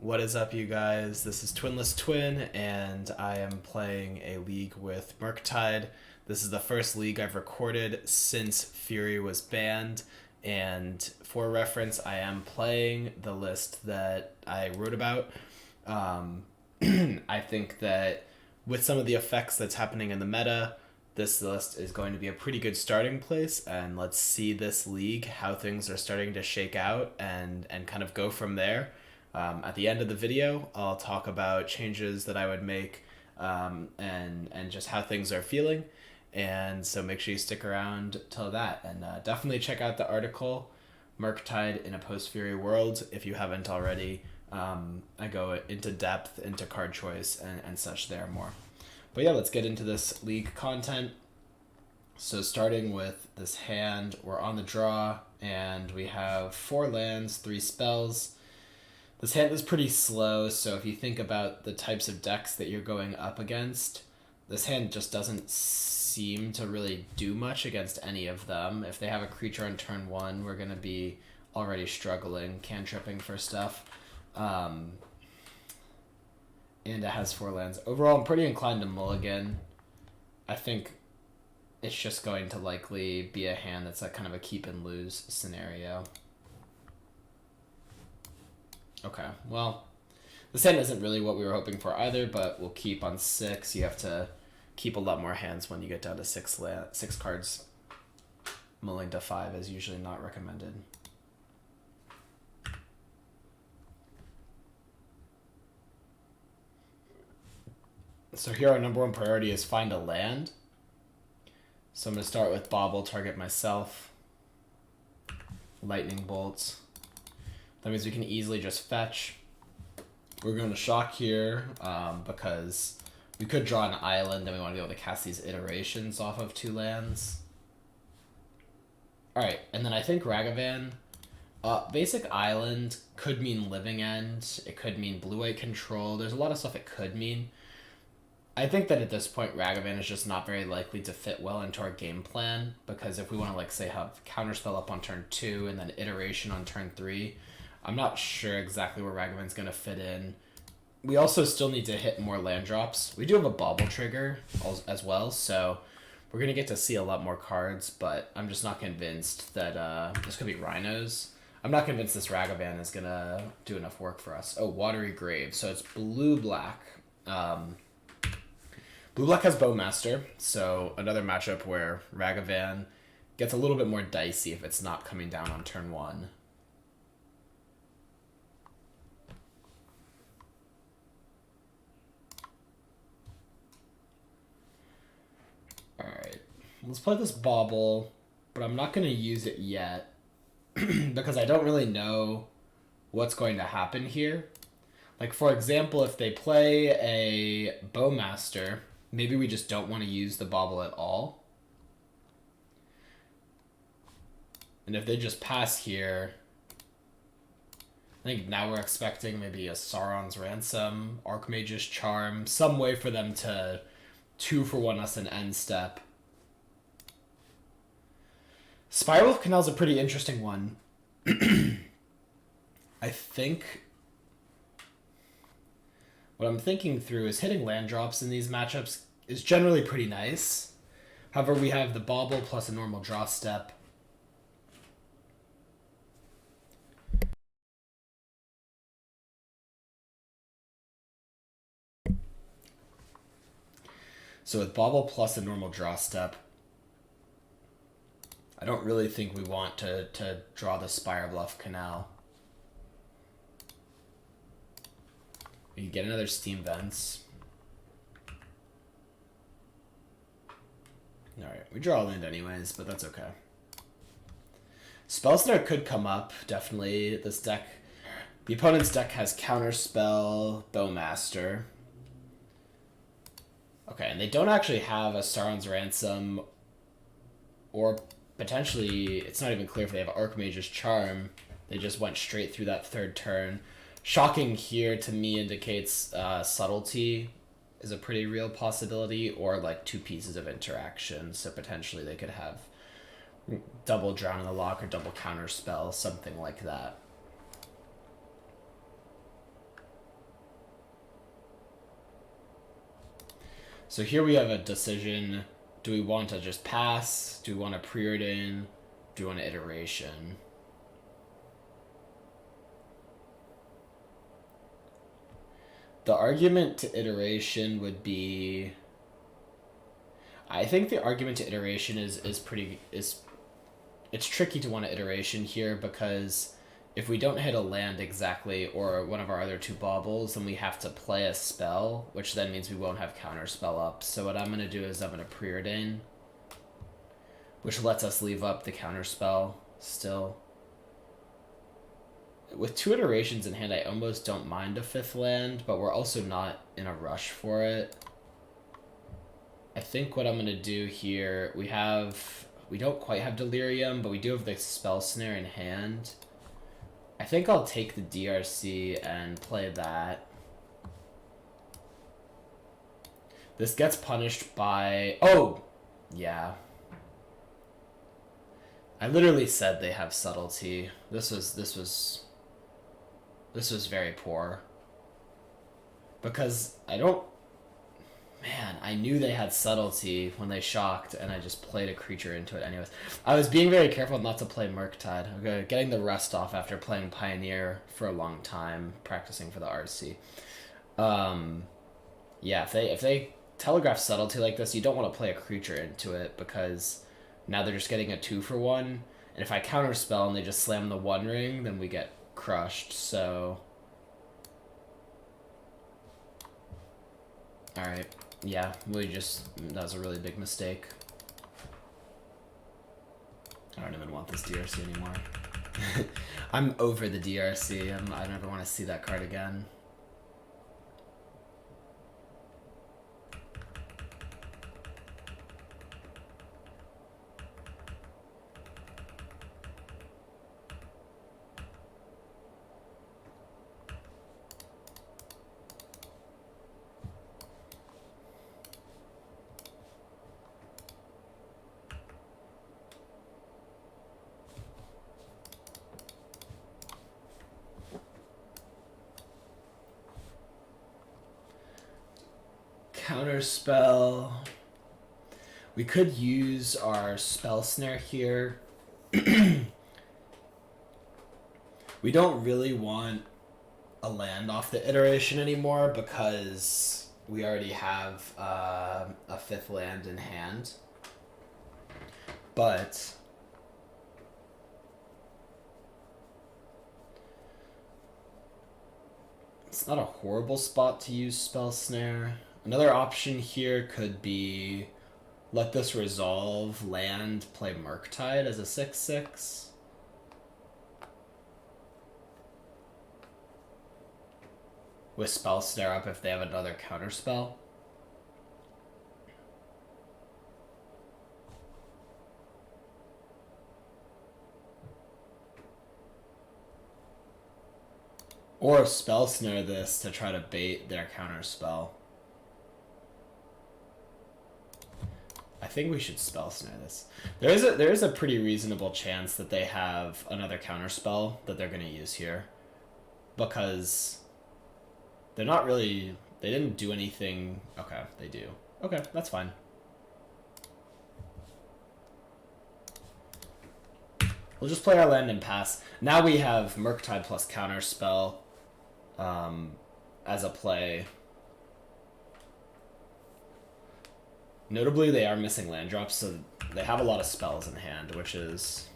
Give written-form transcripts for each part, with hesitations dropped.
What is up, you guys? This is Twinlesstwin, and I am playing a league with Murktide. This is the first league I've recorded since Fury was banned, and for reference, I am playing the list that I wrote about. Um, I think that with some of the effects that's happening in the meta, this list is going to be a pretty good starting place, and let's see this league, how things are starting to shake out, and kind of go from there. At the end of the video, I'll talk about changes that I would make, and just how things are feeling. And so make sure you stick around till that, and definitely check out the article, Murktide in a Post-Fury World, if you haven't already. I go into depth into card choice and such there more. But yeah, let's get into this league content. So starting with this hand, we're on the draw, and we have 4 lands, 3 spells. This hand is pretty slow, so if you think about the types of decks that you're going up against, this hand just doesn't seem to really do much against any of them. If they have a creature on turn 1, we're going to be already struggling, cantripping for stuff. And it has 4 lands. Overall, I'm pretty inclined to mulligan. I think it's just going to likely be a hand that's like kind of a keep and lose scenario. Okay, well, this hand isn't really what we were hoping for either, but we'll keep on 6. You have to keep a lot more hands when you get down to 6 cards. Mulling to 5 is usually not recommended. So here our number 1 priority is find a land. So I'm going to start with Bobble, target myself. Lightning bolts. That means we can easily just fetch. We're going to shock here because we could draw an island and we want to be able to cast these iterations off of 2 lands. Alright, and then I think Ragavan. Basic island could mean living end. It could mean blue-white control. There's a lot of stuff it could mean. I think that at this point, Ragavan is just not very likely to fit well into our game plan, because if we want to, like, say, have Counterspell up on turn 2 and then iteration on turn 3, I'm not sure exactly where Ragavan's going to fit in. We also still need to hit more land drops. We do have a Bobble trigger as well, so we're going to get to see a lot more cards, but I'm just not convinced that this could be Rhinos. I'm not convinced this Ragavan is going to do enough work for us. Oh, Watery Grave. So it's blue-black. Blue-black has Bowmaster, so another matchup where Ragavan gets a little bit more dicey if it's not coming down on turn 1. Alright, let's play this Bobble, but I'm not going to use it yet because I don't really know what's going to happen here. Like, for example, if they play a Bowmaster, maybe we just don't want to use the Bobble at all. And if they just pass here, I think now we're expecting maybe a Sauron's Ransom, Archmage's Charm, some way for them to 2-for-1 us an end step. Spiral of Canal's a pretty interesting one. I think what I'm thinking through is hitting land drops in these matchups is generally pretty nice. However, we have the Bobble plus a normal draw step. So with Bobble plus a normal draw step, I don't really think we want to draw the Spirebluff Canal. We can get another Steam Vents. Alright, we draw a land anyways, but that's okay. Spellsnare could come up, definitely. This deck, the opponent's deck has Counterspell, Bowmaster. Okay, and they don't actually have a Sauron's Ransom, or potentially, it's not even clear if they have Archmage's Charm. They just went straight through that 3rd turn. Shocking here, to me, indicates Subtlety is a pretty real possibility, or like 2 pieces of interaction, so potentially they could have double Drown in the Lock or double Counterspell, something like that. So here we have a decision. Do we want to just pass? Do we want to preordain? Do we want an iteration? The argument to iteration would be... I think the argument to iteration is it's tricky to want an iteration here because if we don't hit a land exactly or one of our other two baubles, then we have to play a spell, which then means we won't have counterspell up. So what I'm going to do is I'm going to preordain, which lets us leave up the counterspell still. With two iterations in hand, I almost don't mind a fifth land, but we're also not in a rush for it. I think what I'm going to do here, we don't quite have Delirium, but we do have the Spell Snare in hand. I think I'll take the DRC and play that. This gets punished by... Oh! Yeah. I literally said they have Subtlety. This was very poor. Because I don't... Man, I knew they had Subtlety when they shocked, and I just played a creature into it anyways. I was being very careful not to play Murktide. Okay, getting the rust off after playing Pioneer for a long time, practicing for the RC. Yeah, if they telegraph Subtlety like this, you don't want to play a creature into it, because now they're just getting a 2-for-1, and if I counterspell and they just slam the One Ring, then we get crushed, so... Alright. Yeah, that was a really big mistake. I don't even want this DRC anymore. I'm over the DRC. I never want to see that card again. Counterspell. We could use our Spell Snare here. We don't really want a land off the iteration anymore because we already have a fifth land in hand. But it's not a horrible spot to use Spell Snare. Another option here could be let this resolve, land, play Murktide as a 6/6. With Spell Snare up if they have another counterspell. Or Spell Snare this to try to bait their counterspell. I think we should Spell Snare this. There is a pretty reasonable chance that they have another counterspell that they're going to use here. Because they're not really... They didn't do anything... Okay, they do. Okay, that's fine. We'll just play our land and pass. Now we have Murktide plus counterspell as a play. Notably, they are missing land drops, so they have a lot of spells in hand, which is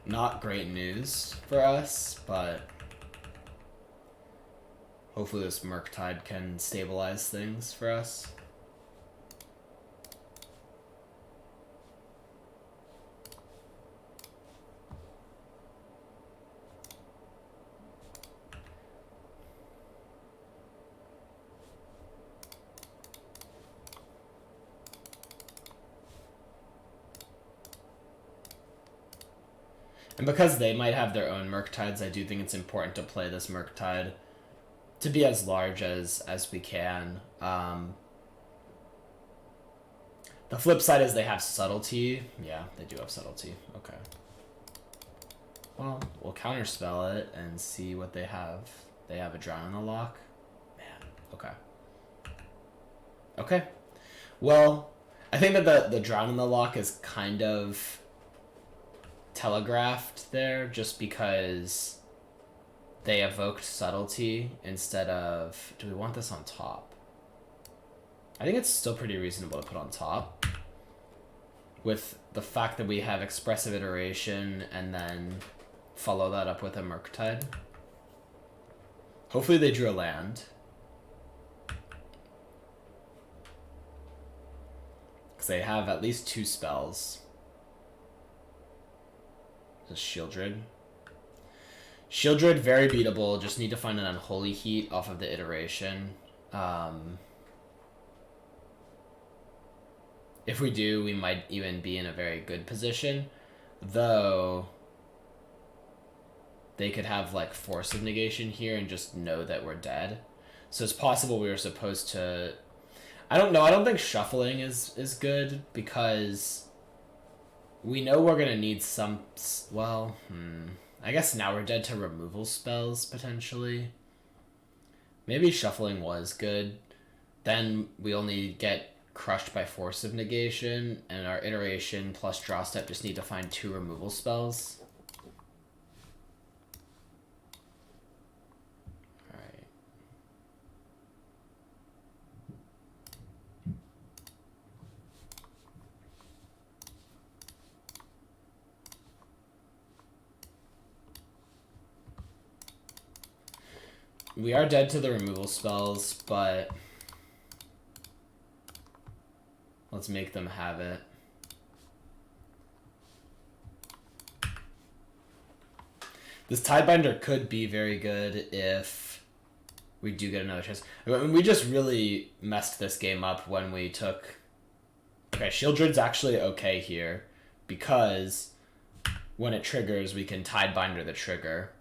not great news for us, but hopefully this Murktide can stabilize things for us. And because they might have their own Murktides, I do think it's important to play this Murktide to be as large as we can. The flip side is they have Subtlety. Yeah, they do have Subtlety. Okay. Well, we'll counterspell it and see what they have. They have a Drown in the Lock. Man, okay. Okay. Well, I think that the Drown in the Lock is kind of telegraphed there just because they evoked Subtlety instead of... Do we want this on top? I think it's still pretty reasonable to put on top. With the fact that we have Expressive Iteration and then follow that up with a Murktide. Hopefully they drew a land. Because they have at least 2 spells. Just Shieldred. Shieldred, very beatable. Just need to find an Unholy Heat off of the iteration. If we do, we might even be in a very good position. Though, they could have, like, Force of Negation here and just know that we're dead. So it's possible we were supposed to... I don't know. I don't think Shuffling is good because we know we're going to need some... Well, I guess now we're dead to removal spells, potentially. Maybe Shuffling was good. Then we only get crushed by Force of Negation, and our iteration plus draw step just need to find 2 removal spells. Alright. We are dead to the removal spells, but let's make them have it. This Tidebinder could be very good if we do get another chance. I mean, we just really messed this game up when we took... Okay, Shieldred's actually okay here because when it triggers, we can Tidebinder the trigger.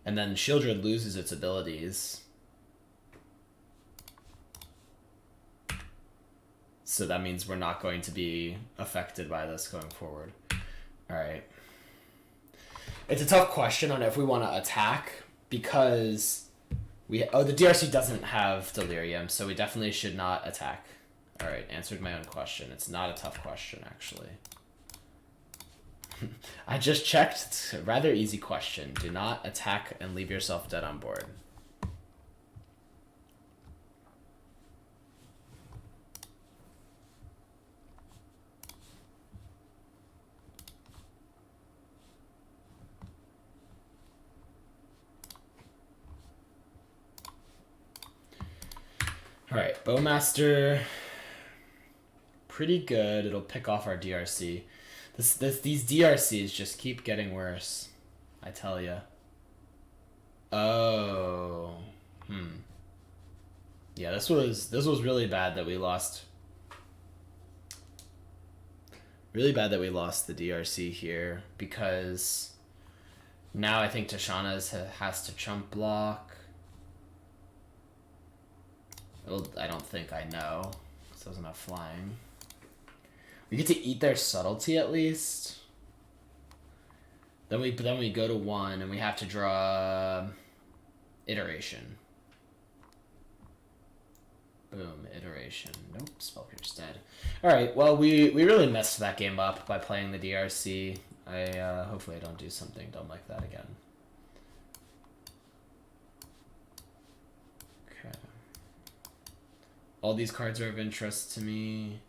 And then Shieldred loses its abilities. So that means we're not going to be affected by this going forward. Alright. It's a tough question on if we want to attack, because we... Oh, the DRC doesn't have Delirium, so we definitely should not attack. Alright, answered my own question. It's not a tough question, actually. I just checked. It's a rather easy question. Do not attack and leave yourself dead on board. Alright, Bowmaster. Pretty good. It'll pick off our DRC. These DRCs just keep getting worse. I tell ya. Oh. Yeah, this was really bad that we lost. Really bad that we lost the DRC here, because now I think Tashana's has to chump block. Well, I don't think I know. This doesn't have flying. We get to eat their Subtlety at least. Then we go to 1 and we have to draw Iteration. Boom, Iteration. Nope, Spellpierce dead. Alright, well we really messed that game up by playing the DRC. Hopefully I don't do something dumb like that again. Okay. All these cards are of interest to me.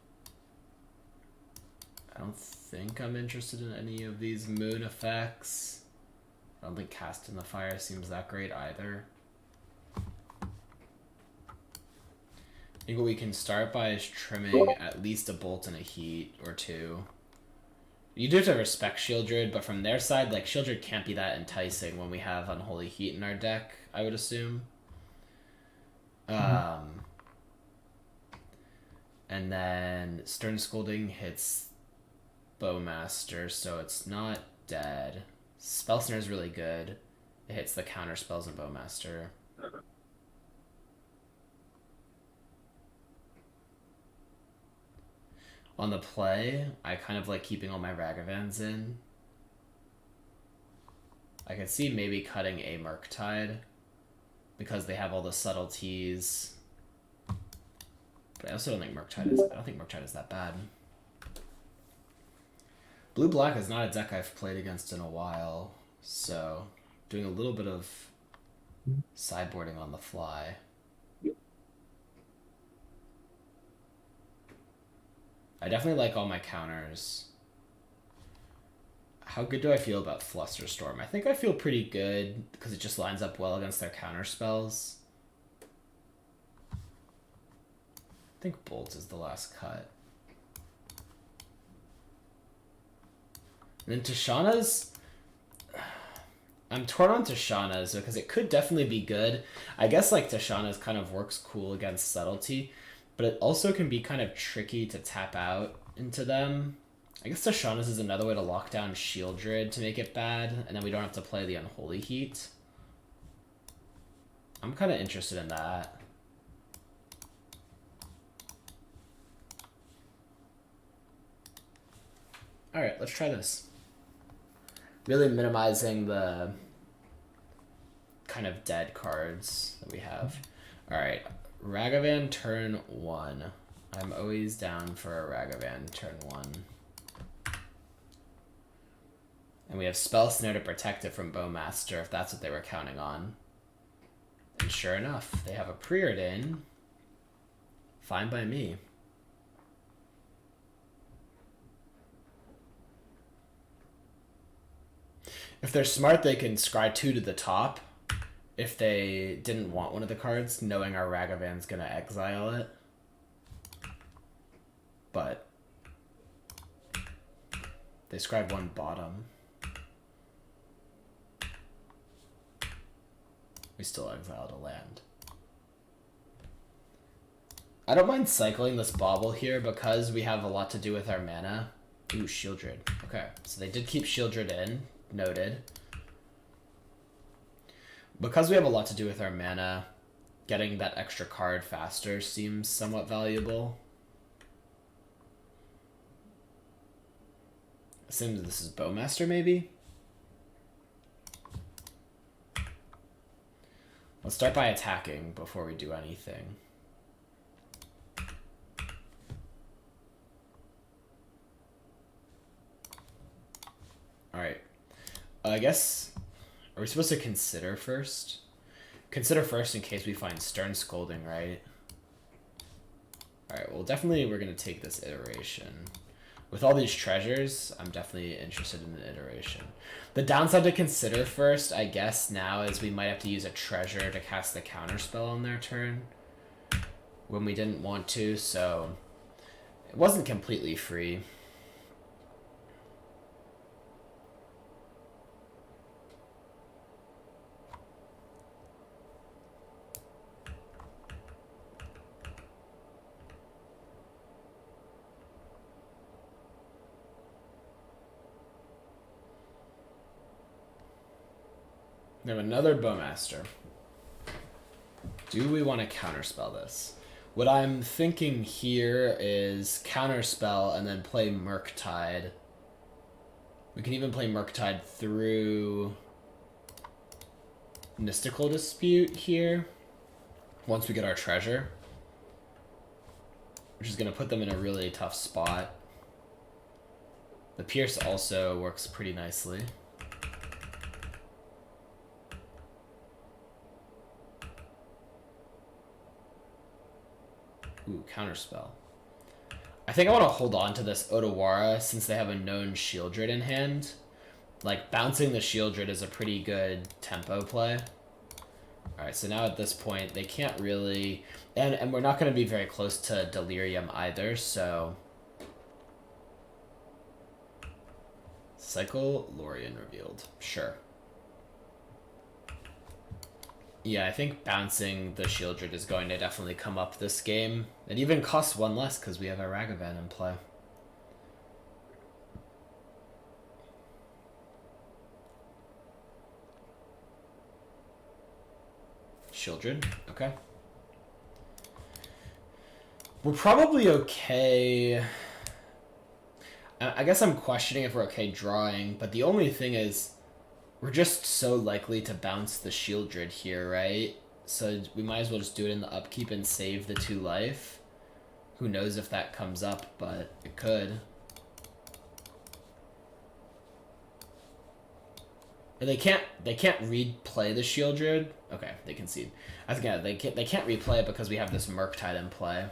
I don't think I'm interested in any of these moon effects. I don't think Cast in the Fire seems that great either. I think what we can start by is trimming at least a Bolt and a Heat or 2. You do have to respect Shieldred, but from their side, like, Shieldred can't be that enticing when we have Unholy Heat in our deck, I would assume. And then Stern Scolding hits Bowmaster, so it's not dead. Spell Snare is really good. It hits the counter spells in Bowmaster. On the play, I kind of like keeping all my Ragavans in. I could see maybe cutting a Murktide because they have all the subtleties. But I also don't think Murktide is that bad. Blue-black is not a deck I've played against in a while, so doing a little bit of sideboarding on the fly. I definitely like all my counters. How good do I feel about Flusterstorm? I think I feel pretty good because it just lines up well against their counter spells. I think Bolt is the last cut. And then Tishana's... I'm torn on Tishana's because it could definitely be good. I guess like Tishana's kind of works cool against subtlety, but it also can be kind of tricky to tap out into them. I guess Tishana's is another way to lock down Shieldred to make it bad, and then we don't have to play the Unholy Heat. I'm kind of interested in that. Alright, let's try this. Really minimizing the kind of dead cards that we have. Alright, Ragavan turn 1. I'm always down for a Ragavan turn 1. And we have Spell Snare to protect it from Bowmaster if that's what they were counting on. And sure enough, they have a Preordain. Fine by me. If they're smart, they can scry 2 to the top if they didn't want one of the cards, knowing our Ragavan's gonna exile it. But they scribe 1 bottom. We still exiled a land. I don't mind cycling this Bauble here because we have a lot to do with our mana. Ooh, Shieldred. Okay, so they did keep Shieldred in. Noted. Because we have a lot to do with our mana, getting that extra card faster seems somewhat valuable. Assume this is Bowmaster, maybe? Let's start by attacking before we do anything. Alright. I guess... Are we supposed to consider first? Consider first in case we find Stern Scolding, right? Alright, well definitely we're going to take this iteration. With all these treasures, I'm definitely interested in the iteration. The downside to consider first, I guess, now is we might have to use a treasure to cast the counterspell on their turn. When we didn't want to, so... It wasn't completely free. We have another Bowmaster. Do we want to counterspell this? What I'm thinking here is counterspell and then play Murktide. We can even play Murktide through Mystical Dispute here once we get our treasure, which is going to put them in a really tough spot. The Pierce also works pretty nicely. Ooh, counterspell. I think I want to hold on to this Otawara since they have a known Shieldred in hand. Like, bouncing the Shieldred is a pretty good tempo play. Alright, so now at this point, they can't really... And we're not going to be very close to Delirium either, so... Cycle Lorien revealed. Sure. Yeah, I think bouncing the Shieldred is going to definitely come up this game. It even costs 1 less because we have a Ragavan in play. Shieldred, okay. We're probably okay. I guess I'm questioning if we're okay drawing, but the only thing is We're just so likely to bounce the Shieldred here, right? So we might as well just do it in the upkeep and save the 2 life. Who knows if that comes up, but it could. And they can't replay the Shieldred. Okay, they concede. I think, yeah, they can't replay it because we have this Murktide in play.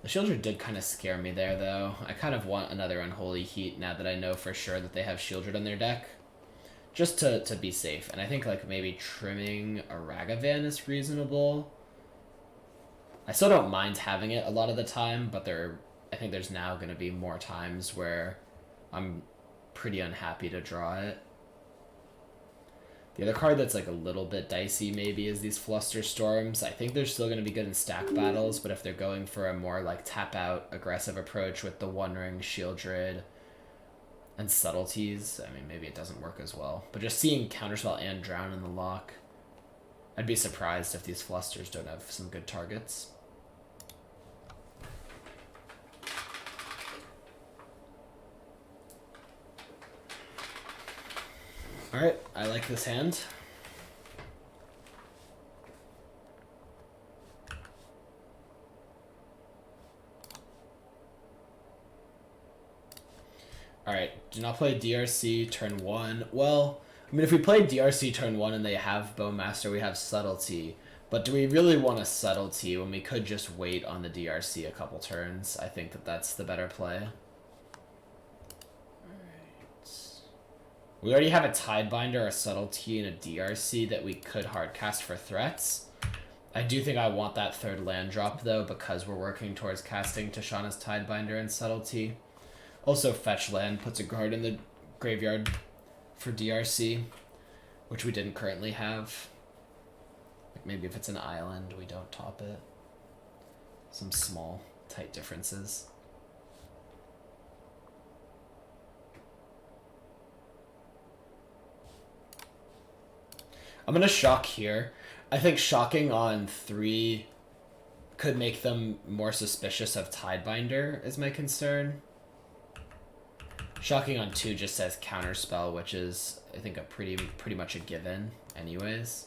The Shieldred did kind of scare me there, though. I kind of want another Unholy Heat now that I know for sure that they have Shieldred in their deck. Just to be safe. And I think, like, maybe trimming a Ragavan is reasonable. I still don't mind having it a lot of the time, but I think there's now going to be more times where I'm pretty unhappy to draw it. The other card that's like a little bit dicey maybe is these Flusterstorms. I think they're still going to be good in stack battles, but if they're going for a more like tap out aggressive approach with the One Ring, Shieldred, and Subtleties, I mean, maybe it doesn't work as well. But just seeing Counterspell and Drown in the lock, I'd be surprised if these Flusters don't have some good targets. Alright, I like this hand. Alright, do not play DRC turn 1. Well, I mean, if we play DRC turn 1 and they have Bowmaster, we have Subtlety. But do we really want a Subtlety when we could just wait on the DRC a couple turns? I think that that's the better play. We already have a Tidebinder, a Subtlety, and a DRC that we could hardcast for threats. I do think I want that 3rd land drop, though, because we're working towards casting Tishana's Tidebinder and Subtlety. Also, fetch land puts a guard in the graveyard for DRC, which we didn't currently have. Like maybe if it's an island, we don't top it. Some small, tight differences. I'm going to shock here. I think shocking on 3 could make them more suspicious of Tidebinder is my concern. Shocking on 2 just says Counterspell, which is, I think, a pretty much a given anyways.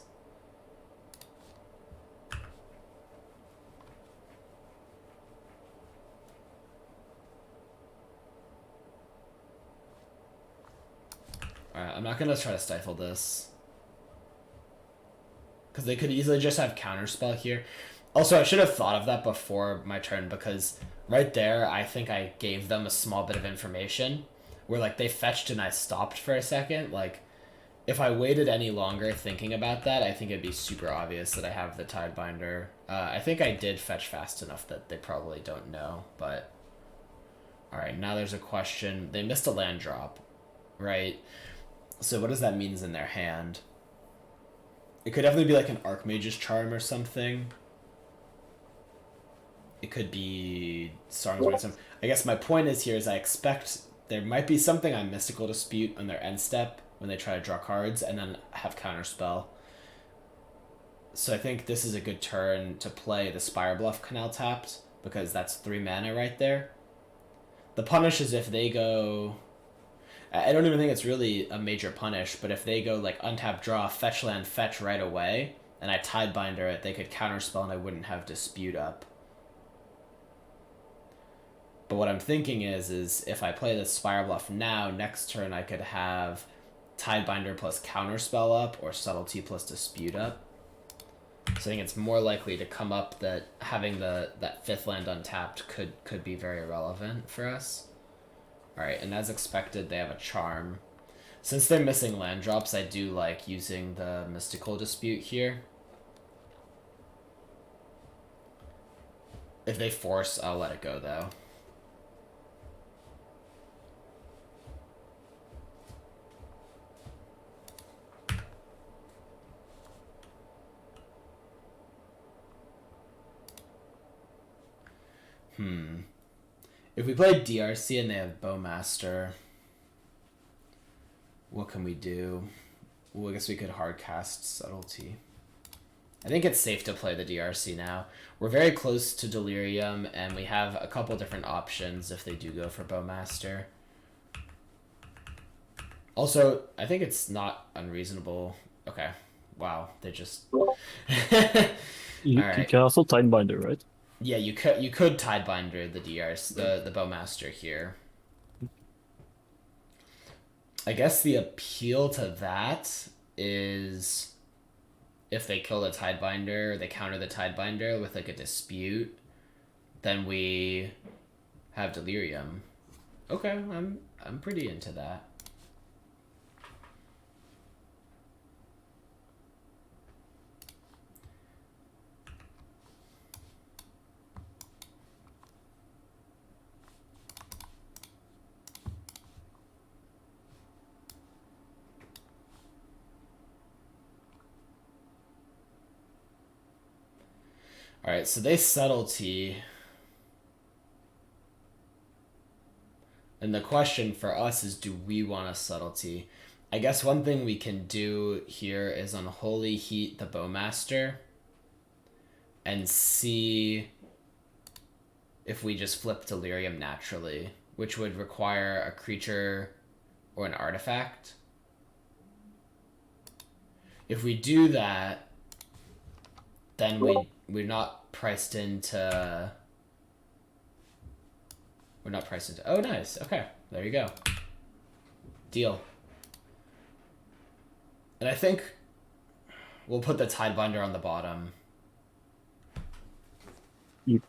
Alright, I'm not going to try to stifle this. Because they could easily just have Counterspell here. Also, I should have thought of that before my turn, because right there, I think I gave them a small bit of information. Where, like, they fetched and I stopped for a second. Like, if I waited any longer thinking about that, I think it'd be super obvious that I have the Tidebinder. I think I did fetch fast enough that they probably don't know, but... Alright, now there's a question. They missed a land drop, right? So what does that mean in their hand? It could definitely be like an Archmage's Charm or something. It could be Storm's Wisdom. I guess my point is here is I expect there might be something on Mystical Dispute on their end step when they try to draw cards and then have Counterspell. So I think this is a good turn to play the Spire Bluff Canal tapped because that's 3 mana right there. The punish is if they go... I don't even think it's really a major punish, but if they go like untap draw, fetch land, fetch right away, and I Tidebinder it, they could Counterspell and I wouldn't have Dispute up. But what I'm thinking is if I play the Spire Bluff now, next turn I could have Tidebinder plus Counterspell up or Subtlety plus Dispute up. So I think it's more likely to come up that having that 5th land untapped could be very relevant for us. Alright, and as expected, they have a Charm. Since they're missing land drops, I do like using the Mystical Dispute here. If they force, I'll let it go, though. If we play DRC and they have Bowmaster, what can we do? Well, I guess we could hardcast Subtlety. I think it's safe to play the DRC now. We're very close to Delirium, and we have a couple different options if they do go for Bowmaster. Also, I think it's not unreasonable. Okay. Wow, they just. All You right. can also Tidebinder, right? Yeah, you could Tidebinder the DRs, the Bowmaster here. I guess the appeal to that is if they kill the Tidebinder, they counter the Tidebinder with like a dispute, then we have Delirium. Okay, I'm pretty into that. All right, so they subtlety, and the question for us is, do we want a subtlety? I guess one thing we can do here is unholy heat the Bowmaster and see if we just flip Delirium naturally, which would require a creature or an artifact. If we do that, then we're not priced into. We're not priced into. Oh, nice. Okay, there you go. Deal. And I think we'll put the Tidebinder on the bottom. You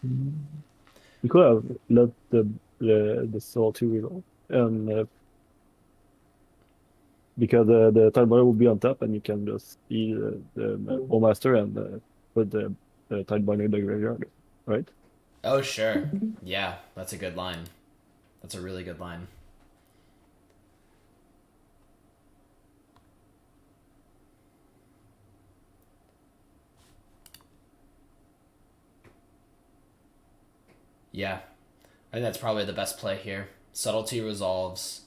you could have let the Soul 2 reroll. And because the Tidebinder will be on top and you can just see the Bowmaster and put the Tidebinder in the graveyard, right? Oh, sure. Yeah, that's a good line. That's a really good line. Yeah, I think that's probably the best play here. Subtlety resolves.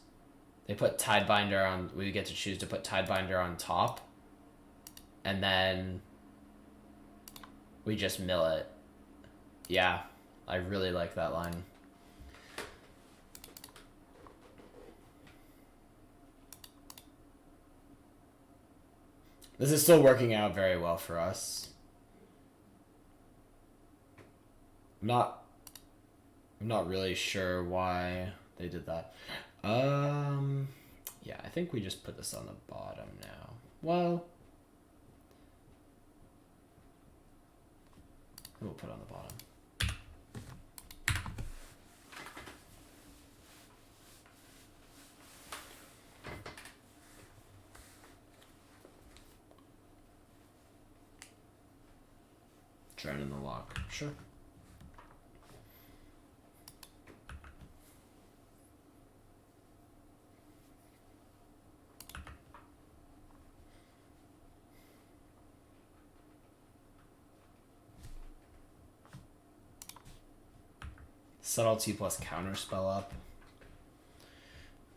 They put Tidebinder on. We get to choose to put Tidebinder on top, and then we just mill it. Yeah, I really like that line. This is still working out very well for us. I'm not I'm not really sure why they did that. Yeah, I think we just put this on the bottom now. Well, we'll put it on the bottom. Drown in the lock. Sure. Subtlety plus counterspell up.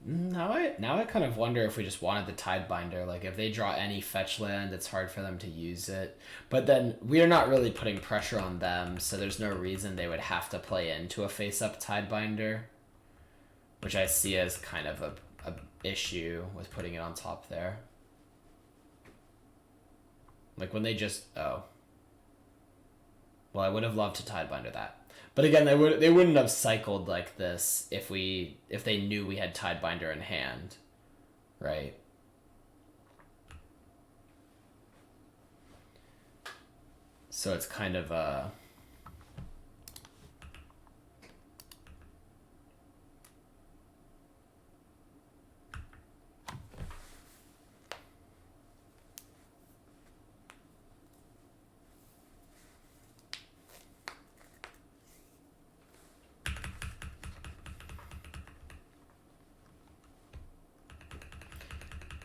Now I kind of wonder if we just wanted the Tidebinder. Like if they draw any fetch land, it's hard for them to use it. But then we are not really putting pressure on them, so there's no reason they would have to play into a face-up Tidebinder, which I see as kind of a issue with putting it on top there. Like when they just well, I would have loved to Tidebinder that. But again, they wouldn't have cycled like this if they knew we had Tidebinder in hand, right? So it's kind of a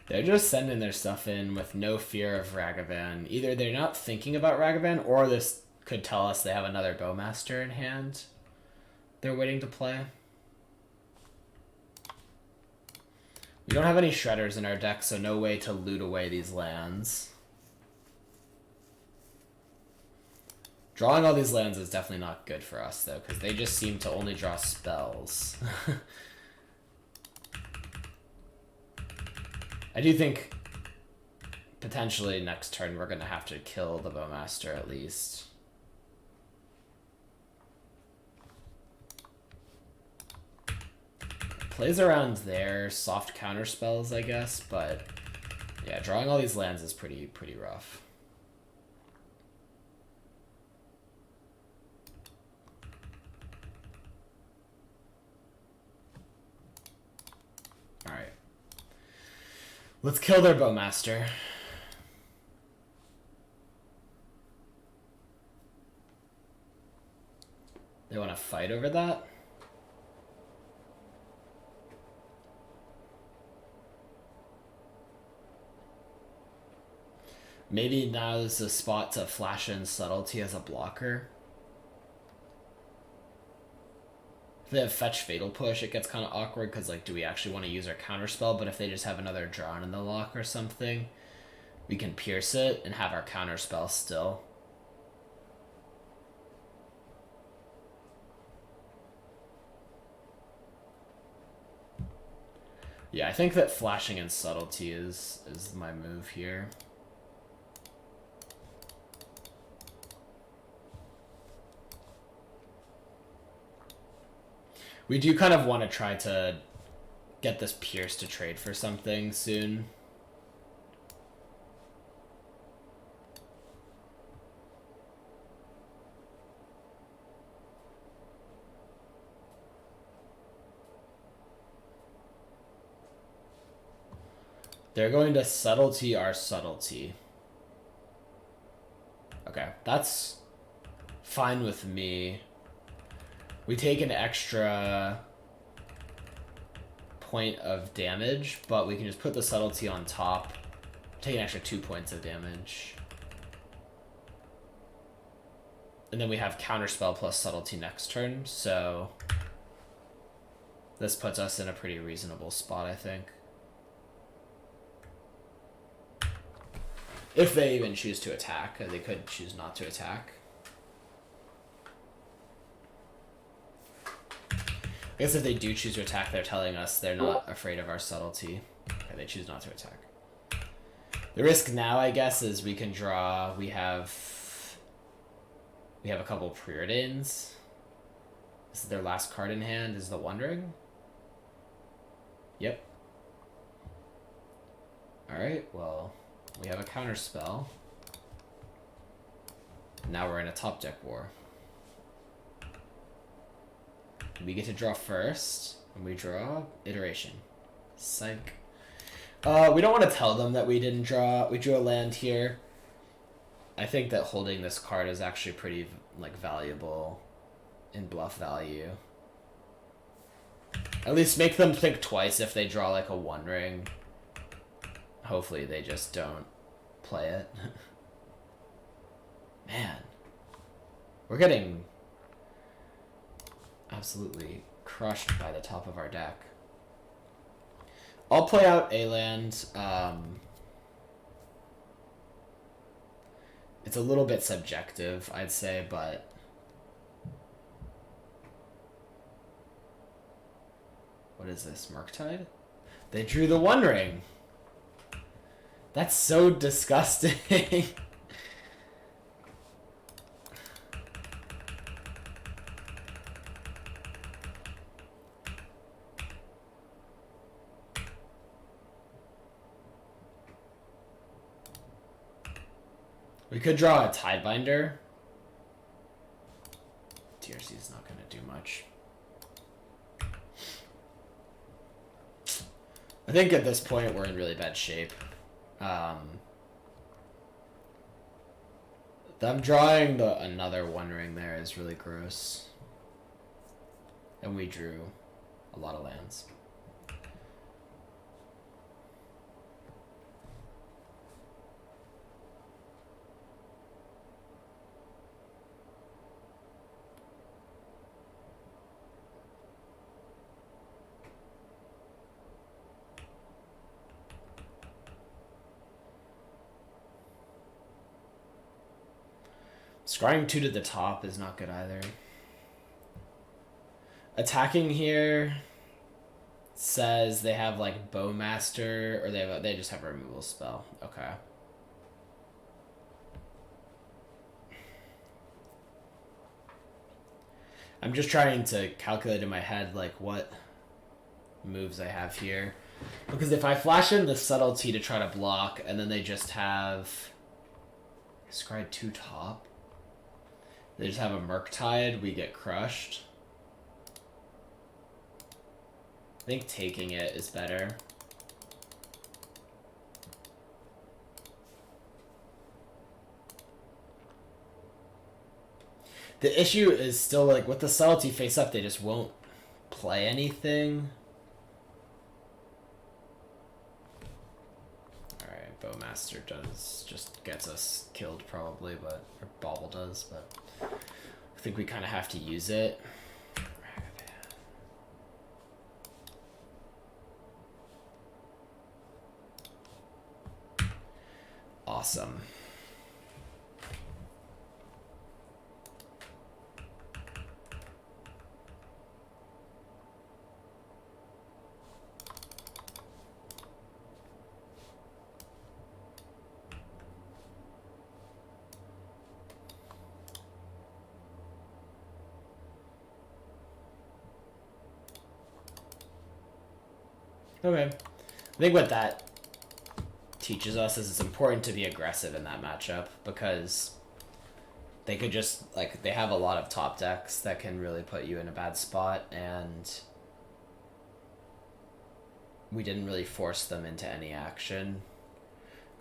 they're just sending their stuff in with no fear of Ragavan. Either they're not thinking about Ragavan, or this could tell us they have another Bowmaster in hand they're waiting to play. We don't have any Shredders in our deck, so no way to loot away these lands. Drawing all these lands is definitely not good for us, though, because they just seem to only draw spells. I do think potentially next turn we're gonna have to kill the Bowmaster at least. Plays around there, soft counter spells, I guess, but yeah, drawing all these lands is pretty rough. All right, let's kill their Bowmaster. They want to fight over that? Maybe now is the spot to flash in Subtlety as a blocker. If they have Fetch Fatal Push, it gets kind of awkward because, like, do we actually want to use our counterspell? But if they just have another Drawn in the lock or something, we can Pierce it and have our counterspell still. Yeah, I think that flashing in Subtlety is my move here. We do kind of want to try to get this Pierce to trade for something soon. They're going to Subtlety our Subtlety. Okay, that's fine with me. We take an extra point of damage, but we can just put the Subtlety on top. Take an extra 2 points of damage. And then we have Counterspell plus Subtlety next turn, so this puts us in a pretty reasonable spot, I think. If they even choose to attack, they could choose not to attack. I guess if they do choose to attack, they're telling us they're not afraid of our Subtlety. Okay, they choose not to attack. The risk now, I guess, is we can draw. We have a couple Preordains. This is their last card in hand, is the Wondering. Yep. Alright, well, we have a counter spell. Now we're in a top deck war. We get to draw first, and we draw Iteration. Psych. We don't want to tell them that we didn't draw. We drew a land here. I think that holding this card is actually pretty, like, valuable in bluff value. At least make them think twice if they draw, like, a One Ring. Hopefully they just don't play it. Man. We're getting absolutely crushed by the top of our deck. I'll play out a land. It's a little bit subjective, I'd say, but what is this, Murktide? They drew the One Ring. That's so disgusting. We could draw a Tidebinder. TRC is not going to do much. I think at this point we're in really bad shape. Them drawing another One Ring there is really gross. And we drew a lot of lands. Scrying 2 to the top is not good either. Attacking here says they have like Bowmaster, or they just have a removal spell. Okay. I'm just trying to calculate in my head like what moves I have here. Because if I flash in the Subtlety to try to block, and then they just have Scry 2 top, they just have a Murktide, we get crushed. I think taking it is better. The issue is still, like, with the Subtlety face up, they just won't play anything. Alright, Bowmaster just gets us killed probably, but, or Bauble does, but I think we kind of have to use it. Awesome. Okay. I think what that teaches us is it's important to be aggressive in that matchup, because they could just, like, they have a lot of top decks that can really put you in a bad spot, and we didn't really force them into any action.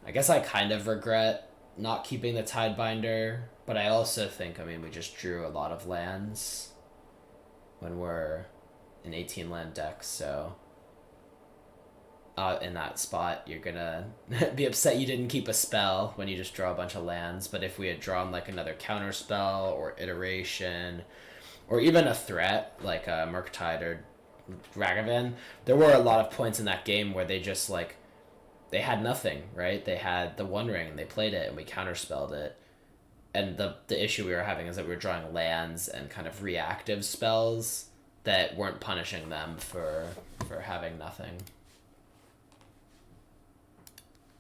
I guess I kind of regret not keeping the Tidebinder, but I also think, I mean, we just drew a lot of lands when we're an 18 land deck, so in that spot you're gonna be upset you didn't keep a spell when you just draw a bunch of lands. But if we had drawn like another counter spell or iteration or even a threat like a Murktide or Ragavan, there were a lot of points in that game where they just, like, they had nothing, right? They had the One Ring and they played it and we counterspelled it, and the issue we were having is that we were drawing lands and kind of reactive spells that weren't punishing them for having nothing.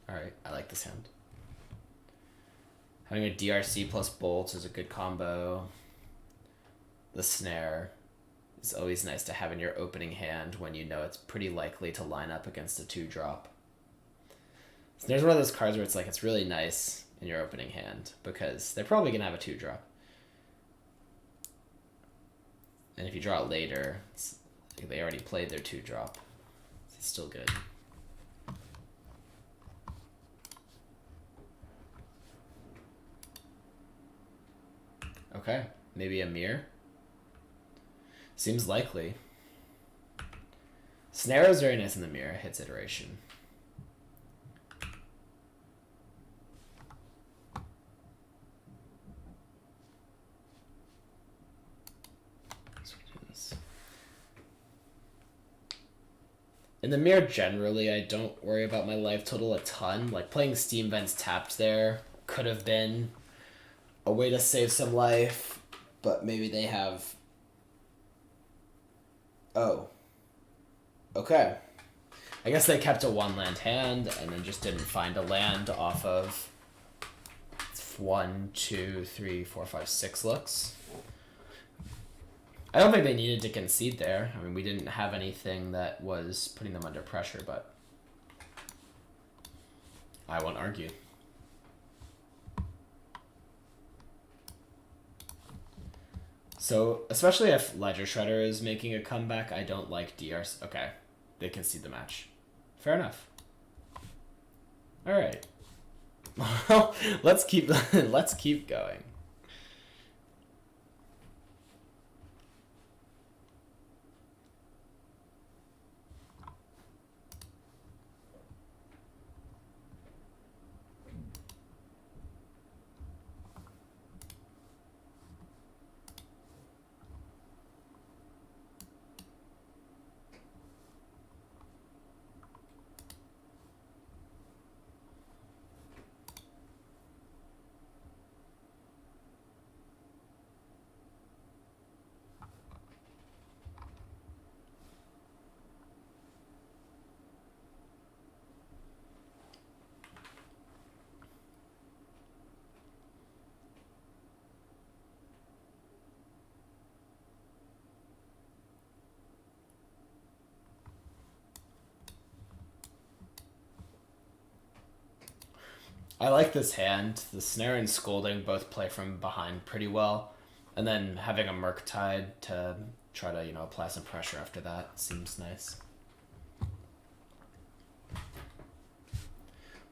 Alright, I like this hand. Having a DRC plus Bolt is a good combo. The Snare is always nice to have in your opening hand when you know it's pretty likely to line up against a 2-drop. Snare's one of those cards where it's like, it's really nice in your opening hand because they're probably going to have a 2-drop. And if you draw it later, they already played their 2-drop. It's still good. Okay, maybe a mirror. Seems likely. Snare is very nice in the mirror, hits iteration. In the mirror, generally, I don't worry about my life total a ton. Like, playing Steam Vents tapped there could have been a way to save some life, but maybe they have... Oh. Okay. I guess they kept a 1-land hand and then just didn't find a land off of 1, 2, 3, 4, 5, 6 looks. I don't think they needed to concede there. I mean, we didn't have anything that was putting them under pressure, but I won't argue. So, especially if Ledger Shredder is making a comeback, I don't like DRC. Okay, they concede the match. Fair enough. All right. Well, let's keep going. I like this hand. The Snare and Scolding both play from behind pretty well. And then having a Murktide to try to, apply some pressure after that seems nice.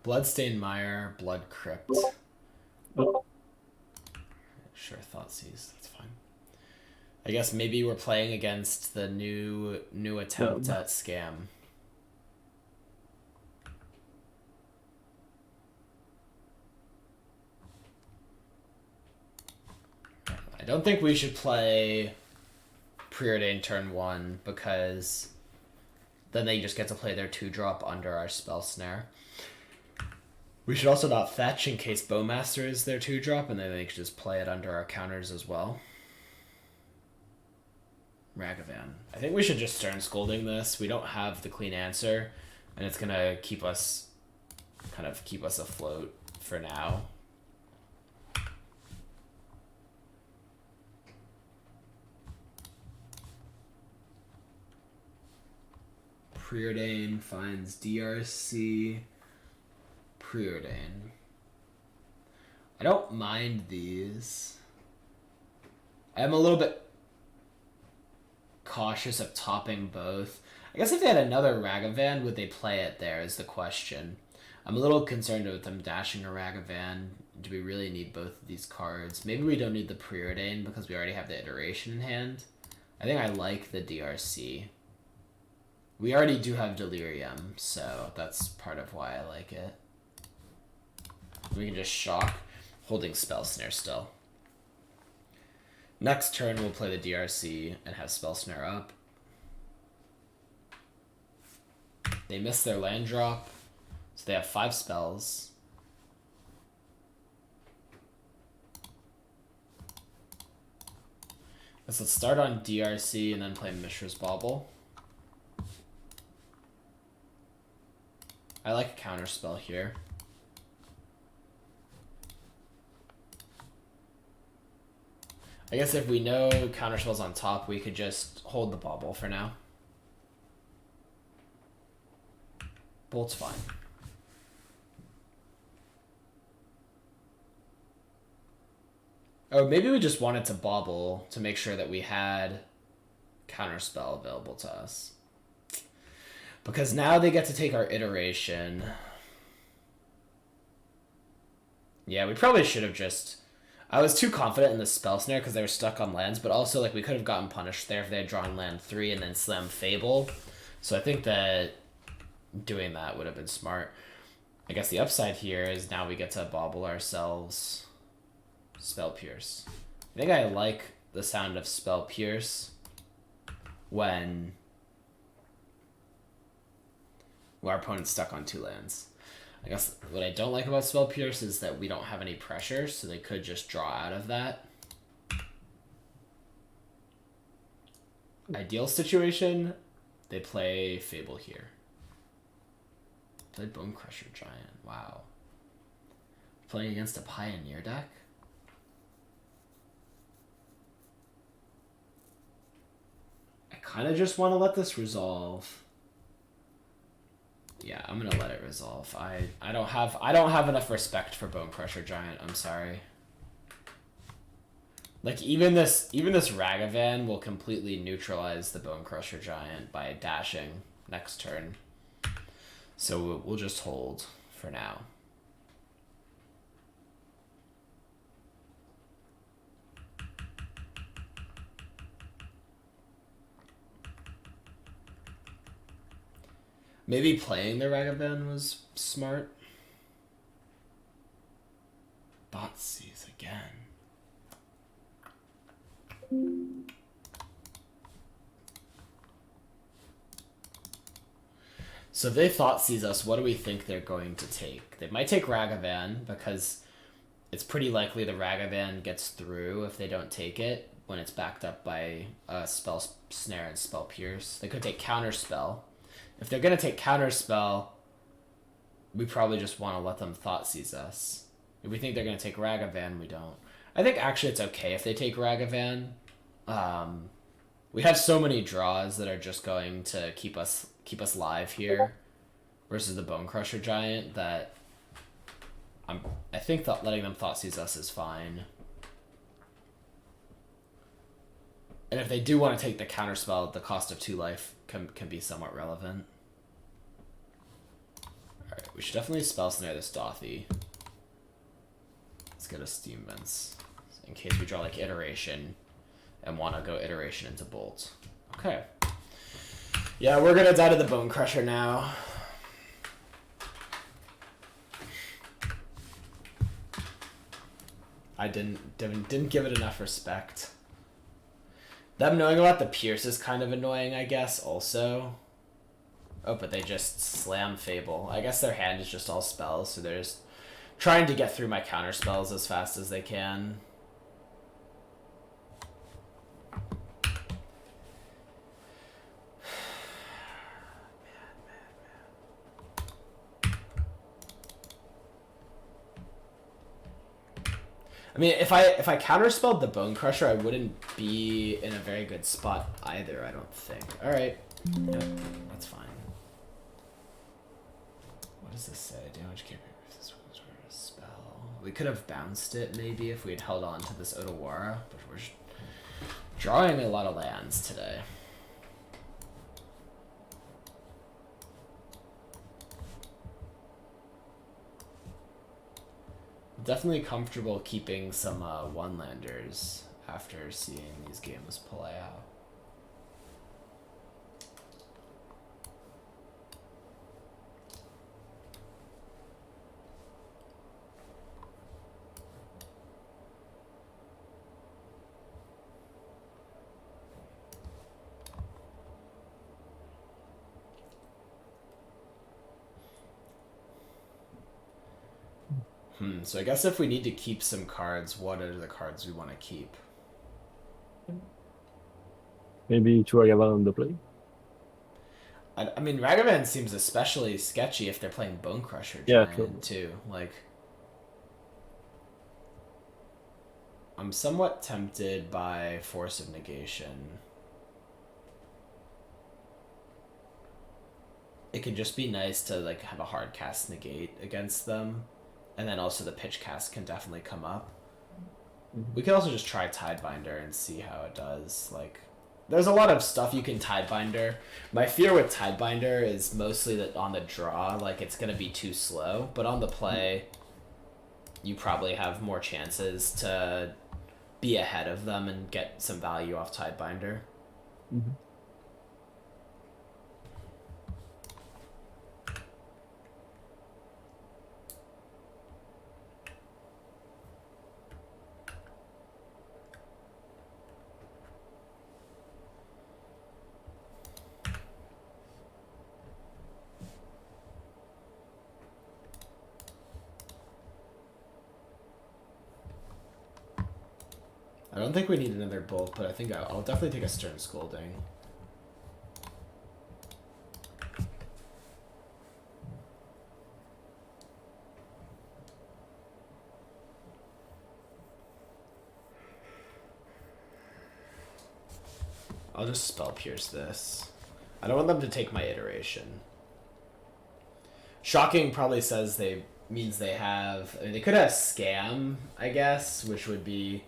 Bloodstained Mire, Blood Crypt. Oh, Sure, Thoughtseize. That's fine. I guess maybe we're playing against the new attempt at Scam. I don't think we should play Preordain turn 1 because then they just get to play their 2-drop under our Spell Snare. We should also not fetch in case Bowmaster is their 2-drop, and then they could just play it under our counters as well. Ragavan. I think we should just Stern Scolding this. We don't have the clean answer, and it's gonna keep us afloat for now. Preordain finds DRC. Preordain. I don't mind these. I'm a little bit cautious of topping both. I guess if they had another Ragavan, would they play it there is the question. I'm a little concerned with them dashing a Ragavan. Do we really need both of these cards? Maybe we don't need the Preordain because we already have the Iteration in hand. I think I like the DRC. We already do have Delirium, so that's part of why I like it. We can just shock, holding Spell Snare still. Next turn, we'll play the DRC and have Spell Snare up. They miss their land drop, so they have 5 spells. So let's start on DRC and then play Mishra's Bauble. I like a counterspell here. I guess if we know counterspell's on top, we could just hold the Bauble for now. Bolt's fine. Oh, maybe we just wanted to Bauble to make sure that we had counterspell available to us. Because now they get to take our Iteration. Yeah, we probably should have just... I was too confident in the Spell Snare because they were stuck on lands, but also like we could have gotten punished there if they had drawn land 3 and then slam Fable. So I think that doing that would have been smart. I guess the upside here is now we get to Bauble ourselves Spell Pierce. I think I like the sound of Spell Pierce when our opponent's stuck on 2 lands. I guess what I don't like about Spell Pierce is that we don't have any pressure, so they could just draw out of that. Ideal situation, they play Fable here. Play Bone Crusher Giant, wow. Playing against a Pioneer deck? I kind of just want to let this resolve. Yeah, I'm gonna let it resolve. I don't have enough respect for Bone Crusher Giant. I'm sorry. Like even this Ragavan will completely neutralize the Bone Crusher Giant by dashing next turn. So we'll just hold for now. Maybe playing the Ragavan was smart. Thoughtseize again. So if they Thoughtseize us, what do we think they're going to take? They might take Ragavan because it's pretty likely the Ragavan gets through if they don't take it when it's backed up by Spell Snare and Spell Pierce. They could take Counterspell. If they're going to take Counterspell, we probably just want to let them Thoughtseize us. If we think they're going to take Ragavan, we don't. I think actually it's okay if they take Ragavan. We have so many draws that are just going to keep us live here versus the Bone Crusher Giant that I think that letting them Thoughtseize us is fine. And if they do want to take the counterspell, the cost of 2 life can be somewhat relevant. Alright, we should definitely spell snare this Dothy. Let's get a Steam Vents. In case we draw like Iteration and want to go Iteration into Bolt. Okay. Yeah, we're gonna die to the Bone Crusher now. I didn't give it enough respect. Them knowing about the Pierce is kind of annoying, I guess, also. Oh, but they just slam Fable. I guess their hand is just all spells, so they're just trying to get through my counter spells as fast as they can. I mean, if I counterspelled the Bone Crusher, I wouldn't be in a very good spot either, I don't think. Alright. Yep, that's fine. What does this say? Damage can't be if this was a spell. We could have bounced it, maybe, if we had held on to this Otawara, but we're drawing a lot of lands today. Definitely comfortable keeping some one-landers after seeing these games play out. So I guess if we need to keep some cards, what are the cards we want to keep? Maybe 2 Ragavan on the play. I mean, Ragavan seems especially sketchy if they're playing Bone Crusher Giant, too. Like, I'm somewhat tempted by Force of Negation. It could just be nice to like have a hard cast negate against them. And then also the pitch cast can definitely come up. We could also just try Tidebinder and see how it does. Like, there's a lot of stuff you can Tidebinder. My fear with Tidebinder is mostly that on the draw, like, it's going to be too slow. But on the play, you probably have more chances to be ahead of them and get some value off Tidebinder. Mm-hmm. I don't think we need another Bolt, but I think I'll definitely take a Stern Scolding. I'll just Spell Pierce this. I don't want them to take my Iteration. Shocking probably says means they have... I mean, they could have Scam, I guess, which would be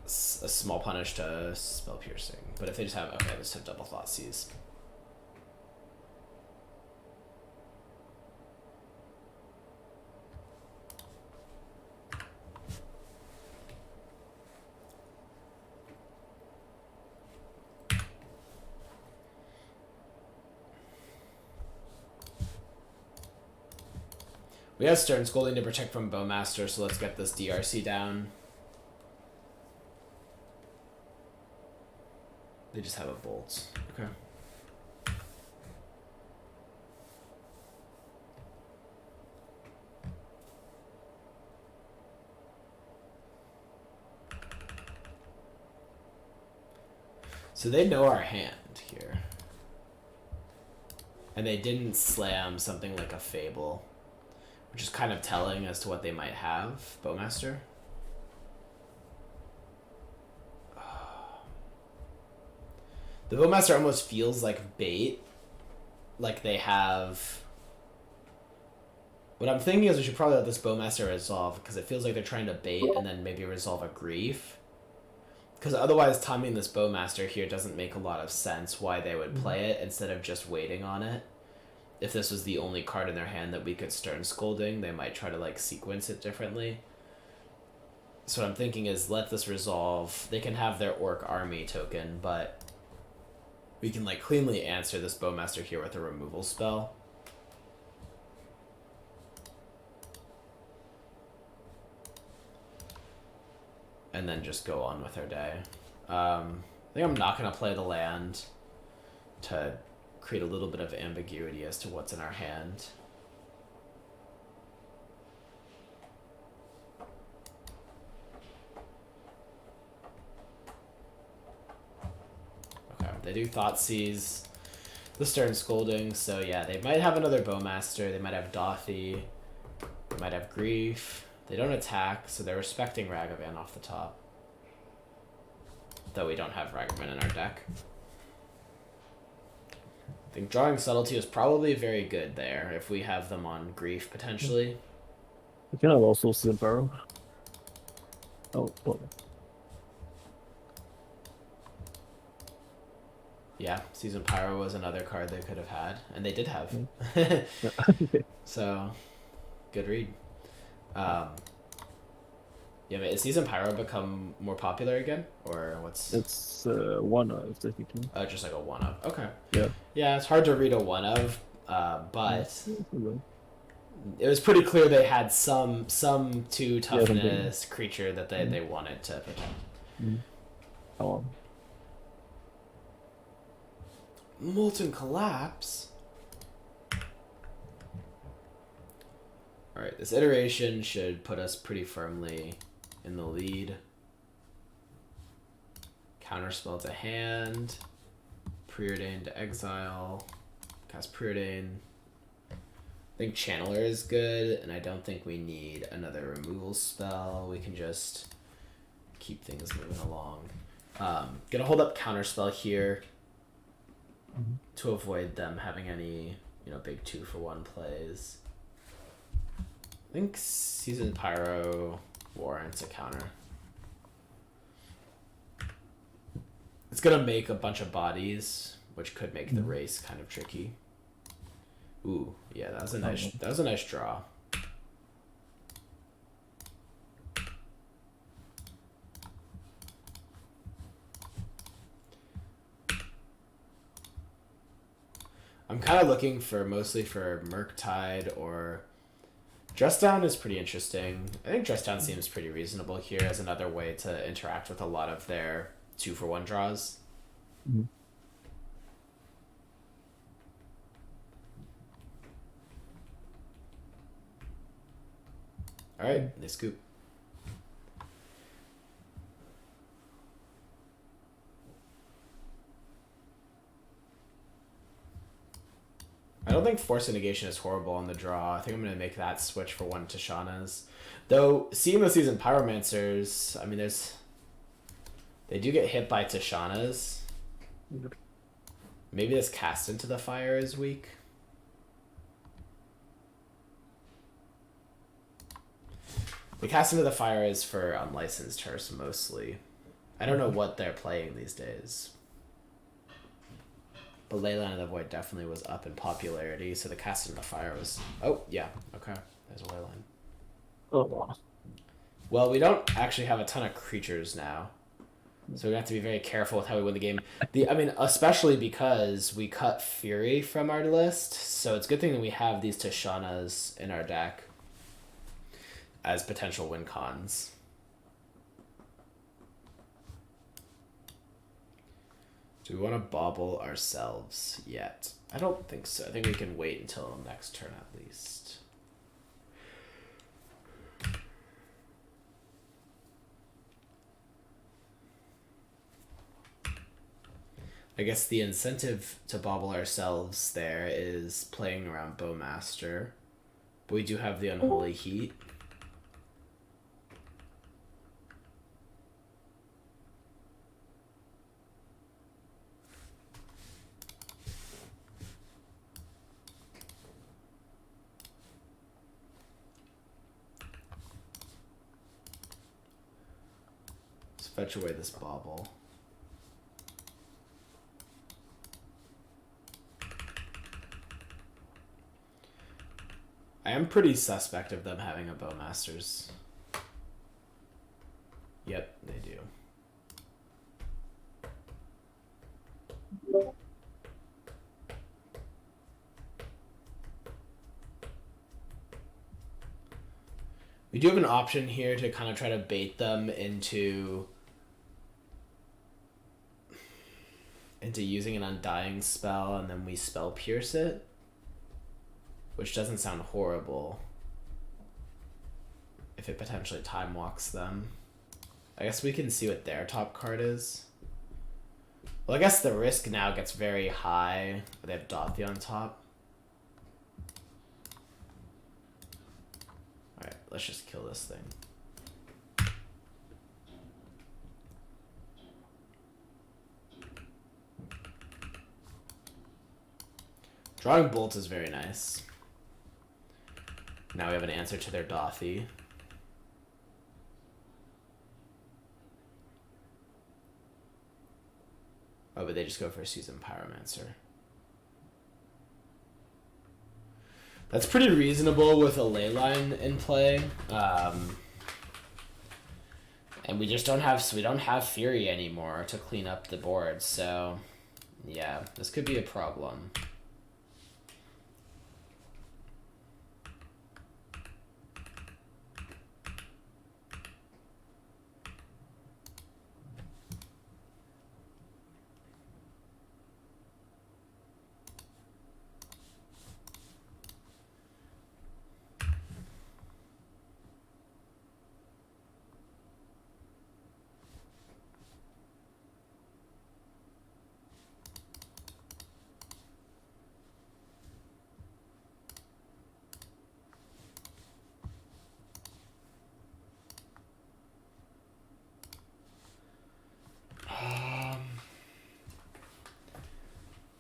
a small punish to Spell Piercing. But if they just have... Okay, they just have double Thoughtseize. We have Stern Scolding to protect from Bowmaster, so let's get this DRC down. They just have a Bolt. Okay. So they know our hand here. And they didn't slam something like a Fable, which is kind of telling as to what they might have. Bowmaster. The Bowmaster almost feels like bait. Like they have What I'm thinking is we should probably let this Bowmaster resolve, because it feels like they're trying to bait and then maybe resolve a Grief. Because otherwise timing this Bowmaster here doesn't make a lot of sense why they would play it instead of just waiting on it. If this was the only card in their hand that we could Stern Scolding, they might try to like sequence it differently. So what I'm thinking is let this resolve. They can have their Orc Army token, but we can like cleanly answer this Bowmaster here with a removal spell. And then just go on with our day. I think I'm not going to play the land to create a little bit of ambiguity as to what's in our hand. Okay, they do Thoughtseize, the Stern Scolding, so yeah, they might have another Bowmaster, they might have Dothy, they might have Grief. They don't attack, so they're respecting Ragavan off the top. Though we don't have Ragavan in our deck. I think drawing Subtlety is probably very good there, if we have them on Grief, potentially. You can have also Season Pyro. Oh, well. Yeah, Season Pyro was another card they could have had, and they did have. So, good read. Yeah, but is Season Pyro become more popular again, or what's? It's one of technically. Oh, just like a one of. Okay. Yeah. Yeah, it's hard to read a one of, but it was pretty clear they had some 2 toughness creature that they wanted to protect. Oh. Molten Collapse. Alright, this iteration should put us pretty firmly in the lead. Counterspell to hand. Preordain to exile. Cast Preordain. I think Channeler is good, and I don't think we need another removal spell. We can just keep things moving along. Gonna hold up Counterspell here to avoid them having any, big 2-for-1 plays. I think Season Pyro warrants a counter. It's gonna make a bunch of bodies, which could make the race kind of tricky. Ooh, yeah, that was a nice draw. I'm kind of looking mostly for Murktide or Dress Down is pretty interesting. I think Dress Down seems pretty reasonable here as another way to interact with a lot of their 2-for-1 draws. Alright, they scoop. I don't think Force of Negation is horrible on the draw. I think I'm going to make that switch for 1 Tishana's. Though, seeing the Season Pyromancers, I mean, they do get hit by Tishana's. Maybe this Cast into the Fire is weak. The Cast into the Fire is for unlicensed turfs mostly. I don't know what they're playing these days. But Leyline of the Void definitely was up in popularity, so the Cast into the Fire was... Oh, yeah, okay. There's a Leyline. Oh. Well, we don't actually have a ton of creatures now. So we have to be very careful with how we win the game. Especially because we cut Fury from our list, so it's a good thing that we have these Tishanas in our deck as potential win cons. Do we want to bobble ourselves yet? I don't think so. I think we can wait until next turn at least. I guess the incentive to bobble ourselves there is playing around Bowmaster. But we do have the Unholy Heat. Fetch away this bauble. I am pretty suspect of them having a Bowmasters. Yep, they do. We do have an option here to kind of try to bait them into using an Undying spell, and then we spell pierce it, which doesn't sound horrible if it potentially time walks them. I guess we can see what their top card is. Well, I guess the risk now gets very high. They have Dothy on top. Alright, let's just kill this thing. Drawing Bolt is very nice. Now we have an answer to their Dothy. Oh, but they just go for a Seasoned Pyromancer. That's pretty reasonable with a Leyline in play. And we just don't have Fury anymore to clean up the board, so yeah, this could be a problem.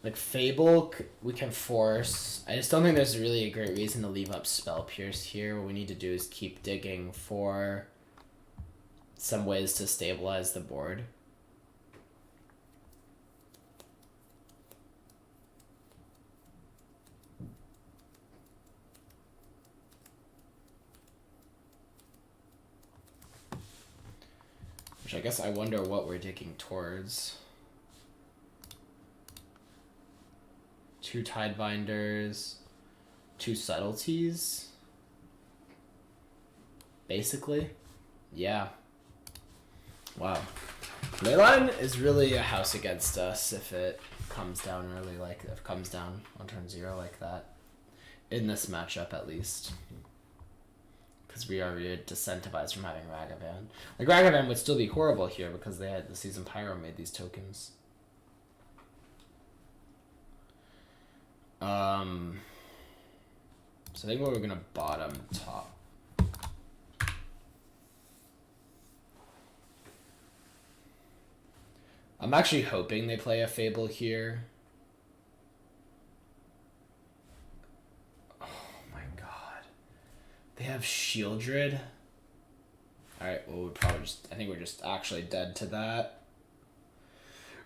Like Fable, we can force. I just don't think there's really a great reason to leave up Spell Pierce here. What we need to do is keep digging for some ways to stabilize the board. Which I guess I wonder what we're digging towards. 2 Tidebinders, 2 Subtleties. Basically. Yeah. Wow. Leyline is really a house against us if it comes down early, like if it comes down on turn 0 like that. In this matchup at least. Because we are disincentivized from having Ragavan. Like Ragavan would still be horrible here because they had the Seasoned Pyro made these tokens. So I think we're gonna bottom top. I'm actually hoping they play a Fable here. Oh my god. They have Shieldred. Alright, well, I think we're just actually dead to that.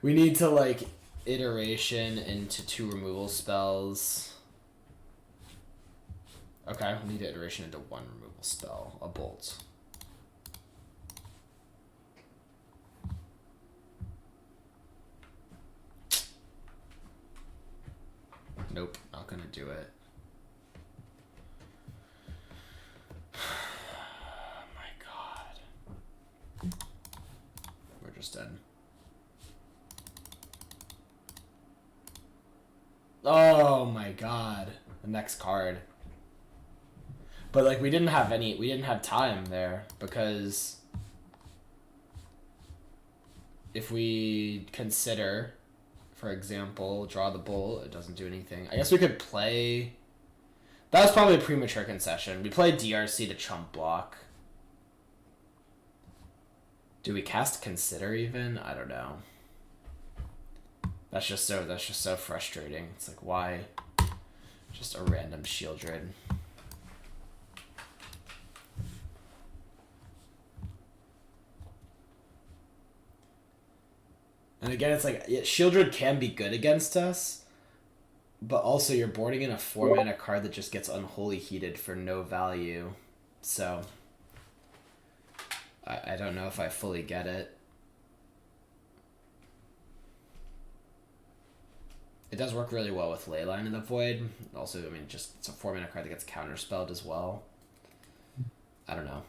We need to, like, iteration into 2 removal spells. Okay, we need iteration into 1 removal spell, a Bolt. Nope, not gonna do it. Oh my god. We're just dead. Oh my god. The next card. But like we didn't have time there because if we consider, for example, draw the Bolt, it doesn't do anything. I guess we could play. That was probably a premature concession. We played DRC to chump block. Do we cast Consider even? I don't know. That's just so frustrating. It's like, why? Just a random Shieldred. And again, it's like Shieldred can be good against us, but also you're boarding in a 4-mana card that just gets Unholy Heated for no value. So I don't know if I fully get it. It does work really well with Leyline in the Void. Also, I mean, just it's a 4-mana card that gets counterspelled as well. I don't know.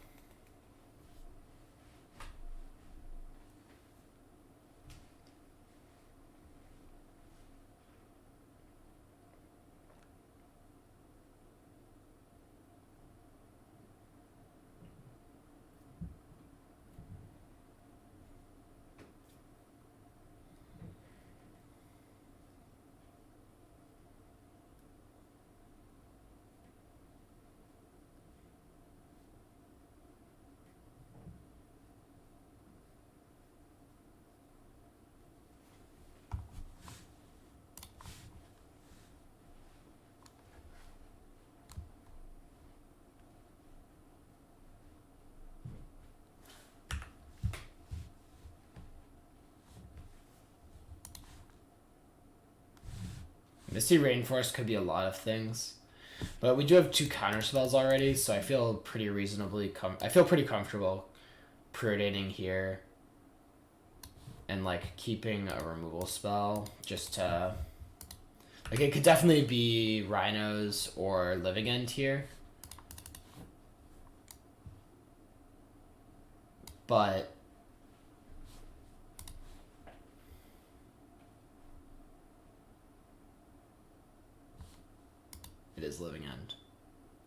Misty Rainforest could be a lot of things, but we do have 2 counter spells already, so I feel pretty pretty comfortable preordainin here and like keeping a removal spell just to like it could definitely be Rhinos or Living End here, but it is Living End.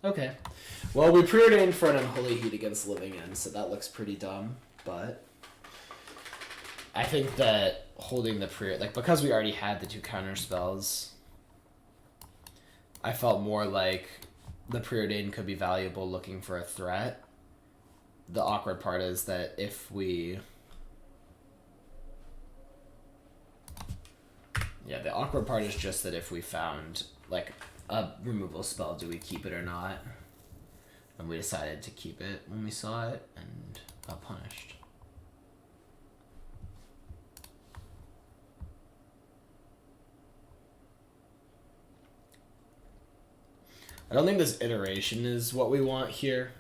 Okay. Well, we preordained for an Unholy Heat against Living End, so that looks pretty dumb, but I think that holding the because we already had the 2 counter spells, I felt more like the preordain could be valuable looking for a threat. The awkward part is that if we... Yeah, the awkward part is just that if we found, like, a removal spell, do we keep it or not? And we decided to keep it when we saw it and got punished. I don't think this iteration is what we want here.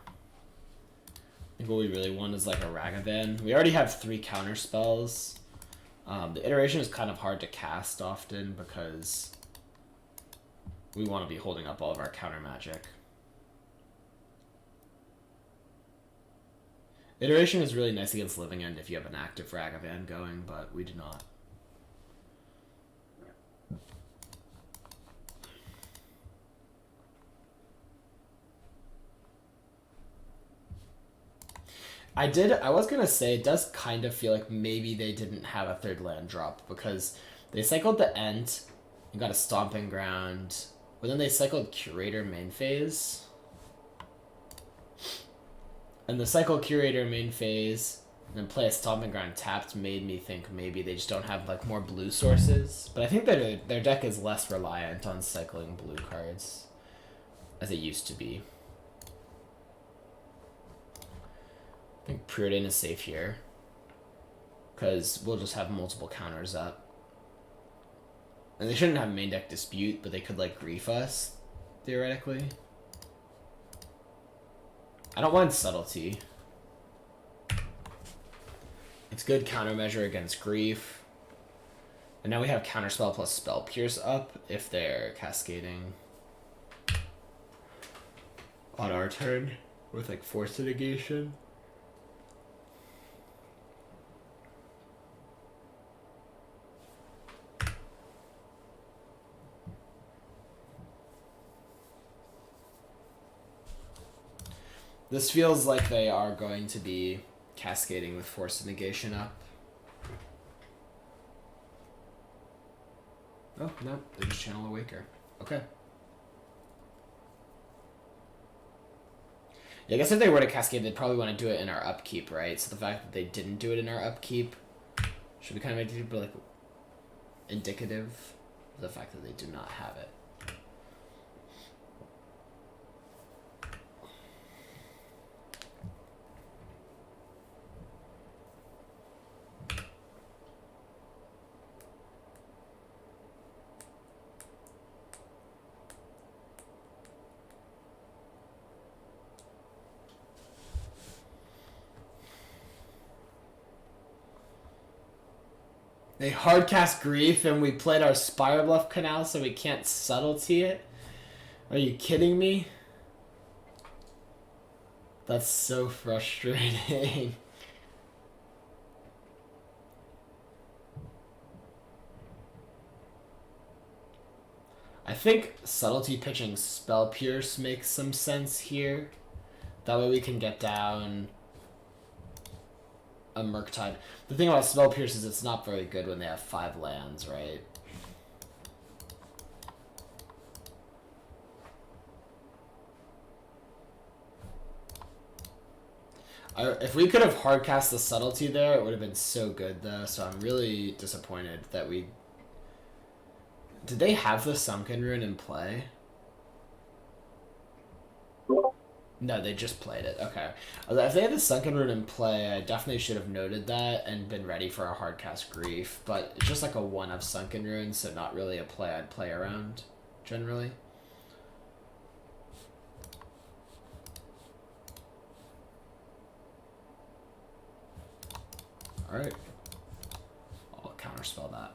I think what we really want is like a Ragavan. We already have 3 counter spells. The iteration is kind of hard to cast often because we want to be holding up all of our counter magic. Iteration is really nice against Living End if you have an active Ragavan going, but we do not. I was gonna say, it does kind of feel like maybe they didn't have a 3rd land drop because they cycled the Ent and got a Stomping Ground, but then they cycled Curator main phase. And the cycle Curator main phase and then play a Stomping Ground tapped made me think maybe they just don't have like more blue sources. But I think that their deck is less reliant on cycling blue cards as it used to be. I think Preordain is safe here because we'll just have multiple counters up. And they shouldn't have main deck Dispute, but they could like grief us, theoretically. I don't mind Subtlety. It's good countermeasure against grief. And now we have counterspell plus Spell Pierce up if they're cascading on our turn with like Force Negation. This feels like they are going to be cascading with Force Negation up. Oh, no, they just channel a Waker. Okay. Yeah, I guess if they were to cascade, they'd probably want to do it in our upkeep, right? So the fact that they didn't do it in our upkeep should be kind of like indicative of the fact that they do not have it. A hardcast grief, and we played our Spire Bluff Canal, so we can't subtlety it? Are you kidding me? That's so frustrating. I think subtlety pitching Spell Pierce makes some sense here. That way we can get down a Murktide. The thing about Spell Pierce is it's not very good when they have 5 lands, right? If we could have hardcast the subtlety there, it would have been so good, though. So I'm really disappointed that we... Did they have the Sunken Rune in play? No, they just played it. Okay. If they had the Sunken Rune in play, I definitely should have noted that and been ready for a hardcast Grief. But it's just like a 1 of Sunken Rune, so not really a play I'd play around, generally. Alright. I'll counterspell that.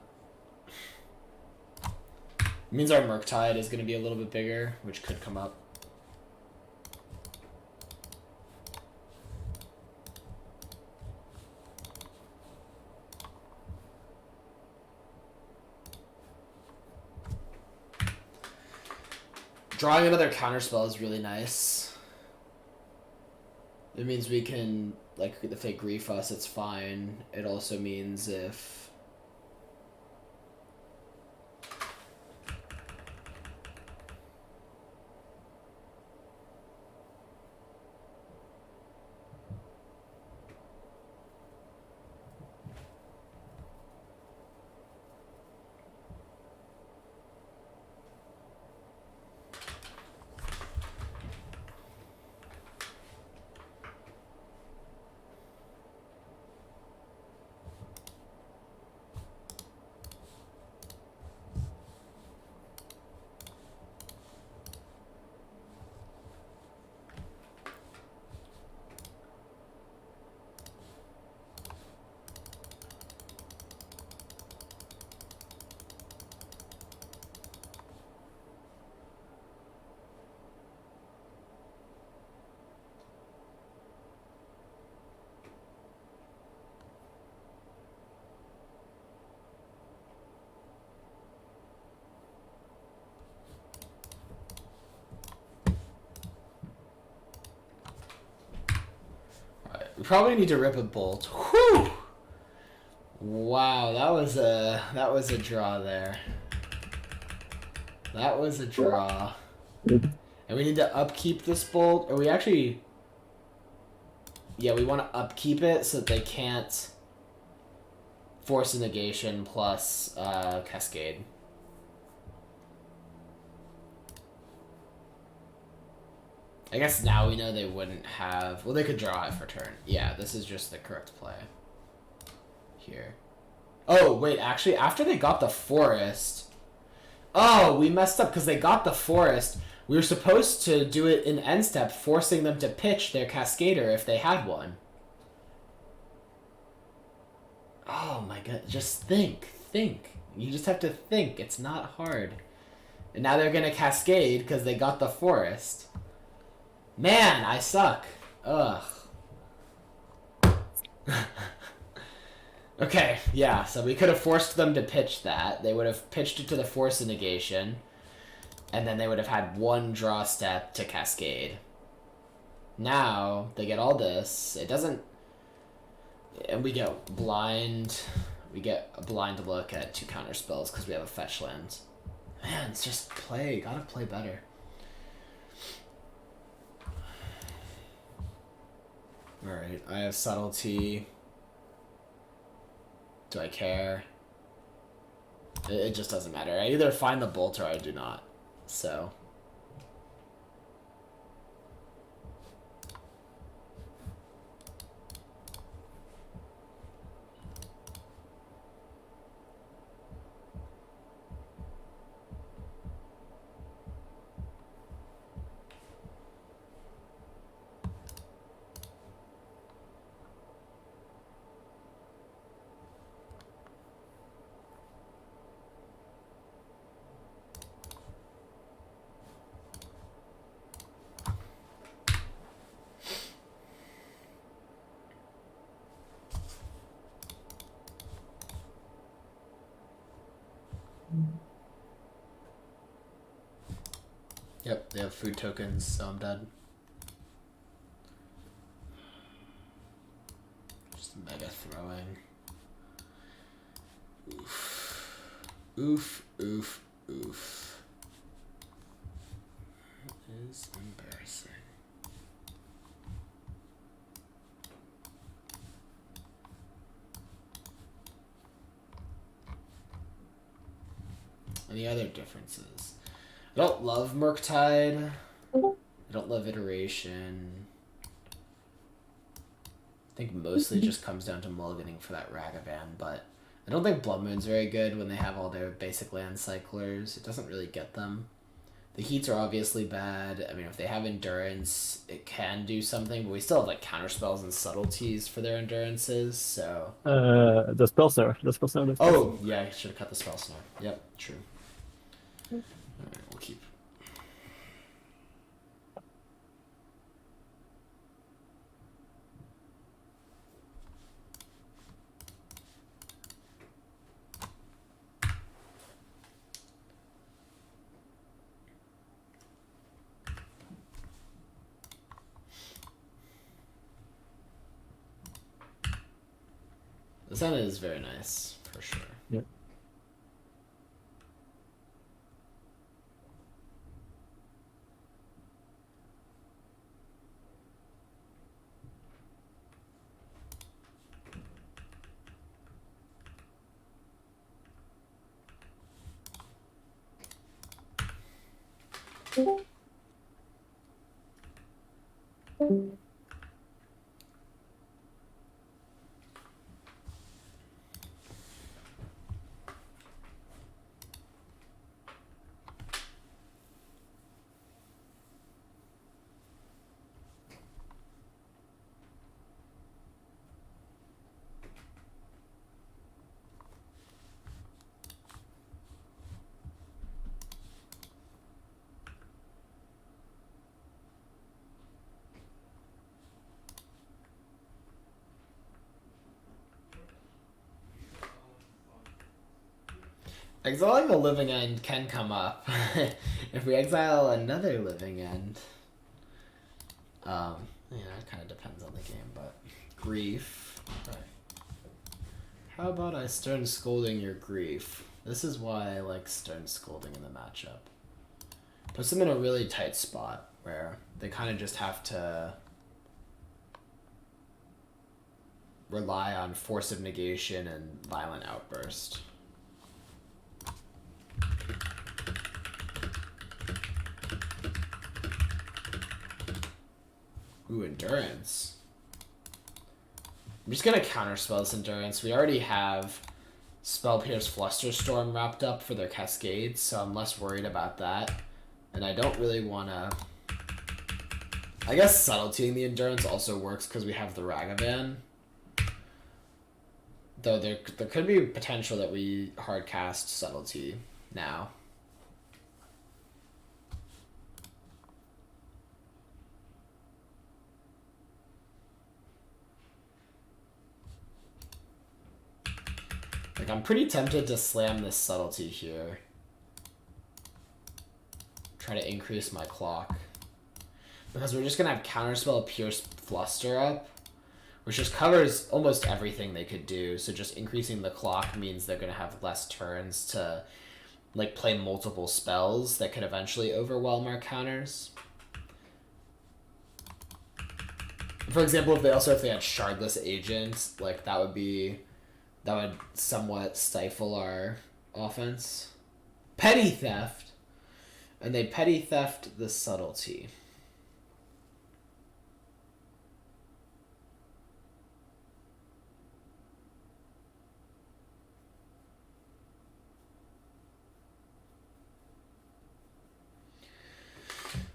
It means our Murktide is going to be a little bit bigger, which could come up. Drawing another counterspell is really nice. It means we can, like, if they grief us, it's fine. It also means if... We probably need to rip a bolt. Whew! Wow, that was a draw there. That was a draw. And we need to upkeep this bolt. Or we actually... Yeah, we want to upkeep it so that they can't force a negation plus Cascade. I guess now we know they wouldn't have... Well, they could draw it for turn. Yeah, this is just the correct play. Here. Oh, wait, actually, after they got the forest... Oh, we messed up because they got the forest. We were supposed to do it in end step, forcing them to pitch their Cascader if they had one. Oh my god, just think. You just have to think. It's not hard. And now they're going to Cascade because they got the forest. Man, I suck. Ugh. Okay, yeah, so we could have forced them to pitch that. They would have pitched it to the Force of Negation. And then they would have had one draw step to Cascade. Now, they get all this. It doesn't... And we get blind... We get a blind look at 2 counter spells because we have a fetch land. Man, it's just play. Gotta play better. Alright, I have subtlety. Do I care? It just doesn't matter. I either find the bolt or I do not. So... Yep, they have food tokens, so I'm dead. Just mega throwing. Oof. Oof, oof, oof. That is embarrassing. Any other differences? I don't love Murktide. I don't love Iteration. I think mostly just comes down to mulliganing for that Ragavan, but I don't think Blood Moon's very good when they have all their basic land cyclers. It doesn't really get them. The heats are obviously bad. I mean, if they have endurance, it can do something, but we still have like counterspells and subtleties for their endurances, so... The spell snare. The spell snare. The spell Oh, yeah, I should have cut the spell snare. Yep, true. Alright, we'll keep. The sun is very nice, for sure. Yeah. Exiling a living end can come up. If we exile another living end, yeah, it kind of depends on the game, but grief. Right. How about I stern scolding your grief? This is why I like stern scolding in the matchup. Puts them in a really tight spot where they kind of just have to rely on force of negation and violent outburst. Ooh, endurance. I'm just gonna counterspell this endurance. We already have Spell Pierce Flusterstorm wrapped up for their cascades, so I'm less worried about that. And I don't really wanna... I guess subtletying the endurance also works because we have the Ragavan. Though there could be potential that we hardcast subtlety now. Like, I'm pretty tempted to slam this subtlety here. Try to increase my clock. Because we're just going to have Counterspell Pierce Fluster up, which just covers almost everything they could do. So just increasing the clock means they're going to have less turns to, like, play multiple spells that could eventually overwhelm our counters. For example, if they had Shardless Agent, like, that would somewhat stifle our offense. Petty Theft. And they Petty Theft the Subtlety.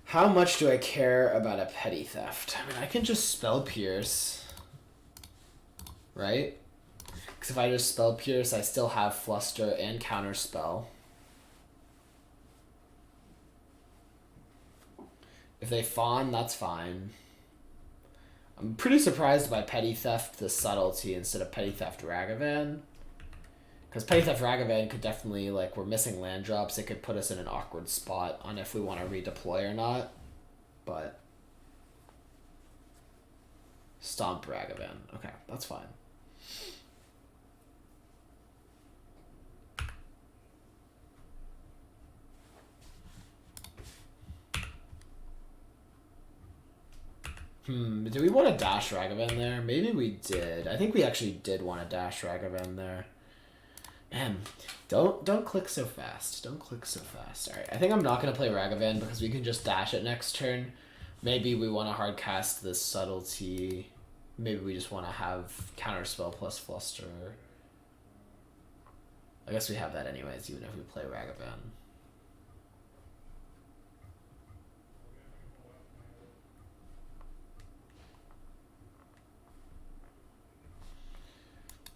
How much do I care about a Petty Theft? I mean, I can just Spell Pierce. Right? Because if I just Spell Pierce, I still have Fluster and Counterspell. If they Fawn, that's fine. I'm pretty surprised by Petty Theft the Subtlety instead of Petty Theft Ragavan. Because Petty Theft Ragavan could definitely, like, we're missing land drops. It could put us in an awkward spot on if we want to redeploy or not. But Stomp Ragavan. Okay, that's fine. Do we want to dash Ragavan there? Maybe we did. I think we actually did want to dash Ragavan there. Man, don't click so fast. Don't click so fast. Alright, I think I'm not going to play Ragavan because we can just dash it next turn. Maybe we want to hard cast this Subtlety. Maybe we just want to have Counterspell plus Fluster. I guess we have that anyways, even if we play Ragavan.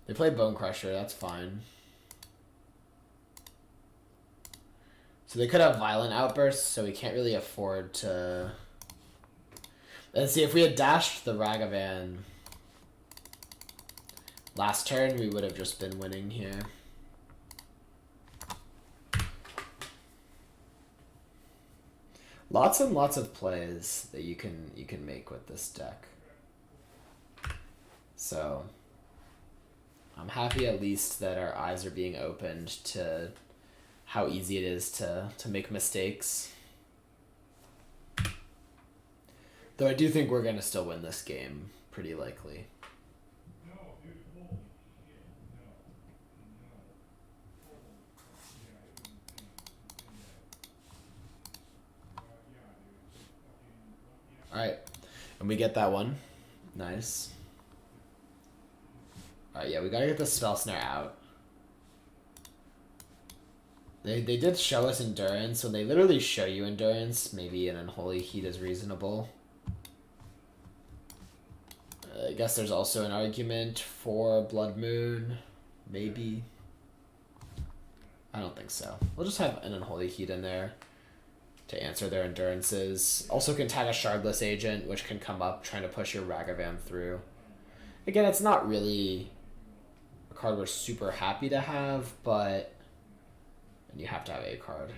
They play Bone Crusher, that's fine. So they could have Violent Outbursts, so we can't really afford to... Let's see, if we had dashed the Ragavan last turn, we would have just been winning here. Lots and lots of plays that you can make with this deck. So I'm happy at least that our eyes are being opened to how easy it is to make mistakes. Though I do think we're going to still win this game, pretty likely. Alright, and we get that one. Nice. Alright, yeah, we gotta get the Spell Snare out. They did show us Endurance. When they literally show you Endurance, maybe an Unholy Heat is reasonable. I guess there's also an argument for Blood Moon. Maybe. I don't think so. We'll just have an Unholy Heat in there to answer their Endurances. Also can tag a Shardless Agent, which can come up trying to push your Ragavan through. Again, it's not really a card we're super happy to have, but... And you have to have a card.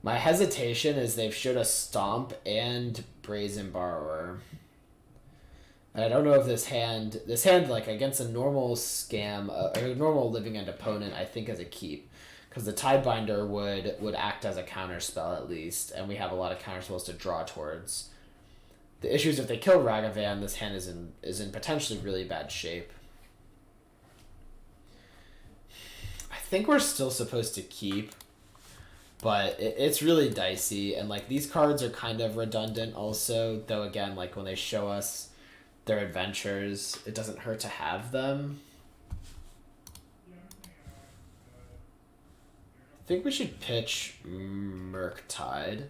My hesitation is they've showed us Stomp and Brazen Borrower. And I don't know if this hand, like, against a normal scam, or a normal Living End opponent, I think is a keep. Because the Tidebinder would act as a counter spell at least, and we have a lot of counter spells to draw towards. The issue is if they kill Ragavan, this hand is in potentially really bad shape. I think we're still supposed to keep, but it's really dicey, and like these cards are kind of redundant also, though again, like when they show us their adventures, it doesn't hurt to have them. I think we should pitch Murktide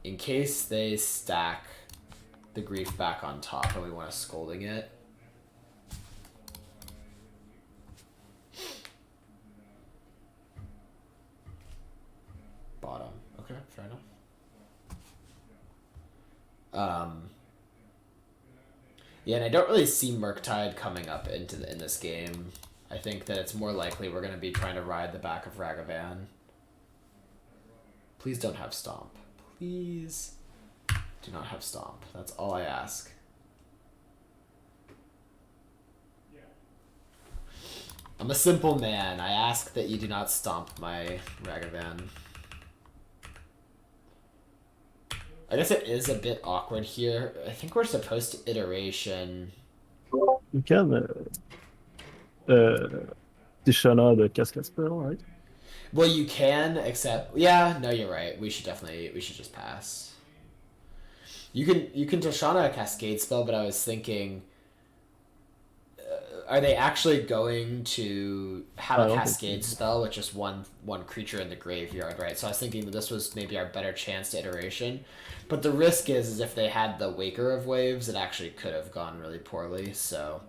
in case they stack the Grief back on top and we want to Scolding it. Bottom. Okay, fair enough. Yeah, and I don't really see Murktide coming up in this game. I think that it's more likely we're going to be trying to ride the back of Ragavan. Please don't have Stomp. Please do not have Stomp. That's all I ask. I'm a simple man. I ask that you do not stomp my Ragavan. I guess it is a bit awkward here. I think we're supposed to iteration. You can Tishana the Cascade spell, right? Well, you can, except no, you're right. We should just pass. You can Tishana a Cascade spell, but I was thinking, are they actually going to have a Cascade spell with just one creature in the graveyard, right? So I was thinking that this was maybe our better chance to iteration. But the risk is if they had the Waker of Waves, it actually could have gone really poorly. So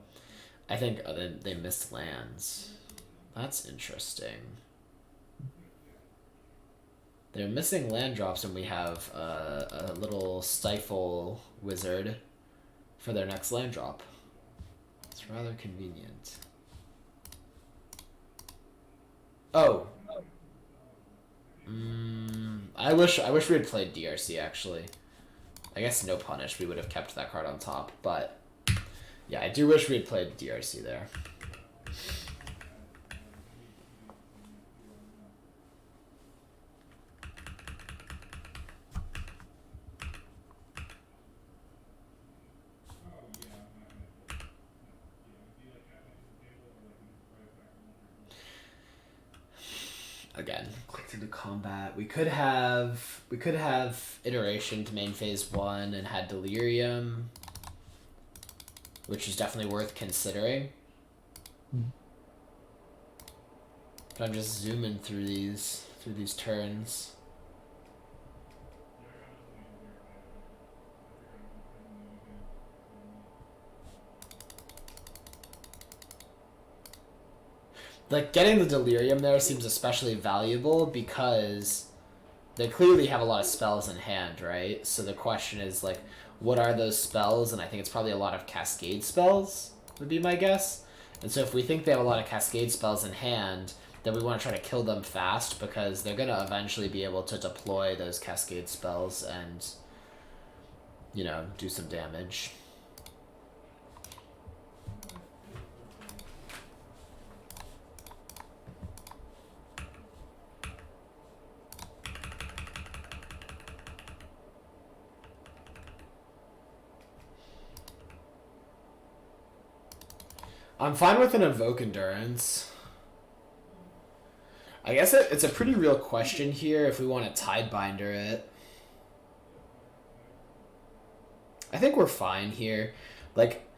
I think they missed lands. That's interesting. They're missing land drops, and we have a little Stifle Wizard for their next land drop. It's rather convenient. Oh. I wish we had played DRC, actually. I guess no punish, we would have kept that card on top, but yeah, I do wish we had played DRC there. Again, click into combat. We could have iteration to main phase 1 and had delirium, which is definitely worth considering. But I'm just zooming through these turns. Like, getting the delirium there seems especially valuable because they clearly have a lot of spells in hand, right? So the question is, like, what are those spells? And I think it's probably a lot of cascade spells, would be my guess. And so if we think they have a lot of cascade spells in hand, then we want to try to kill them fast because they're going to eventually be able to deploy those cascade spells and, you know, do some damage. I'm fine with an Evoke Endurance. I guess it's a pretty real question here if we want to Tidebinder it. I think we're fine here. Like,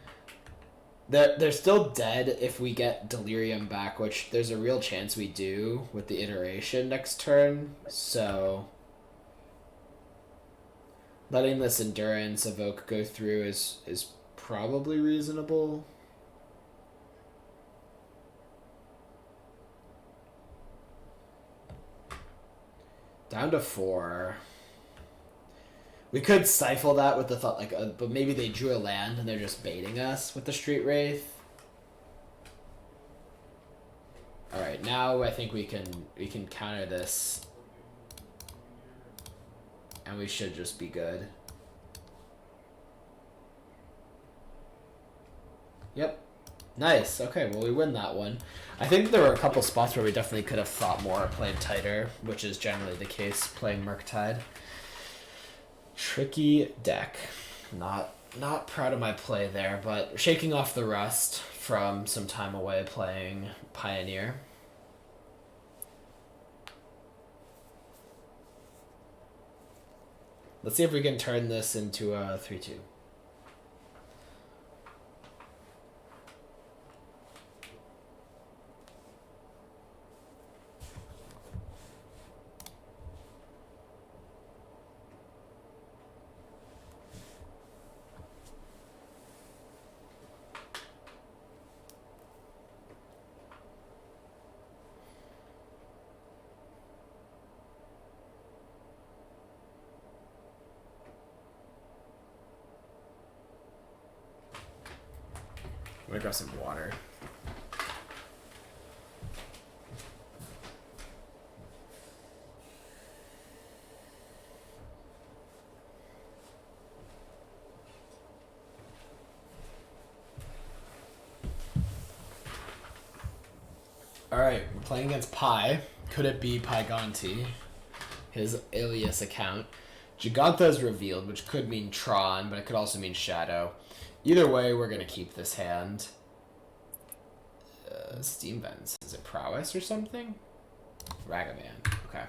they're still dead if we get Delirium back, which there's a real chance we do with the iteration next turn. So letting this Endurance Evoke go through is probably reasonable. Down to 4. We could stifle that with the thought, like, but maybe they drew a land and they're just baiting us with the Street Wraith. All right, now I think we can counter this, and we should just be good. Yep. Nice. Okay, well, we win that one. I think there were a couple spots where we definitely could have thought more, played tighter, which is generally the case playing Murktide. Tricky deck. Not proud of my play there, but shaking off the rust from some time away playing Pioneer. Let's see if we can turn this into a 3-2. I'm gonna grab some water. Alright, we're playing against Pi. Could it be Pygonti? His alias account. Gigantha is revealed, which could mean Tron, but it could also mean Shadow. Either way, we're going to keep this hand. Steam Vents. Is it Prowess or something? Ragavan. Okay.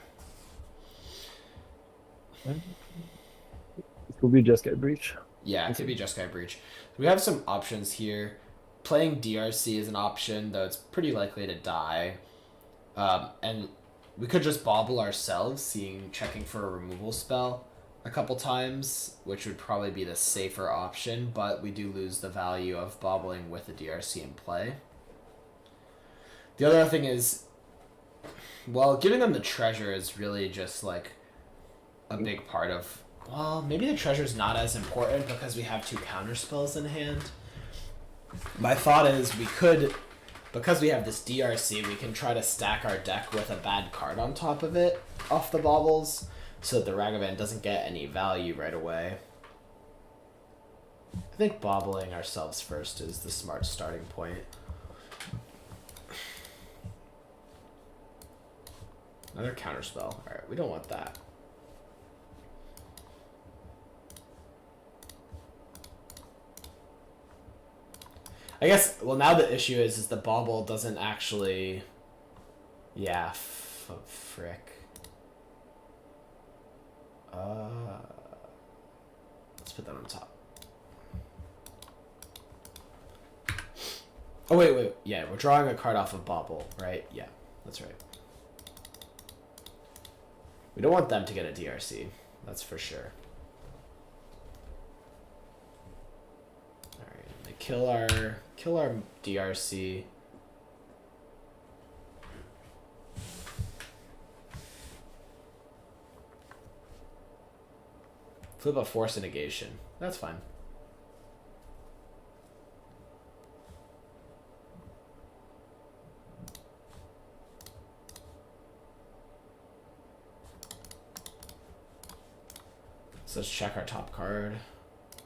It could be Jeskai Breach. Yeah, it could be Jeskai Breach. We have some options here. Playing DRC is an option, though it's pretty likely to die. And we could just bobble ourselves, checking for a removal spell a couple times, which would probably be the safer option, but we do lose the value of bobbling with the DRC in play. The other thing is, well, giving them the treasure is really just like a big part of, well, maybe the treasure's not as important because we have 2 counter spells in hand. My thought is we could, because we have this DRC, we can try to stack our deck with a bad card on top of it off the baubles so that the Ragavan doesn't get any value right away. I think bobbling ourselves first is the smart starting point. Another counterspell. Alright, we don't want that. I guess, well, now the issue is the bauble doesn't actually... Yeah, frick. Let's put that on top. Oh, wait. Yeah, we're drawing a card off of bauble, right? Yeah, that's right. We don't want them to get a DRC. That's for sure. Alright, they kill our DRC. Flip a force negation. That's fine. So let's check our top card.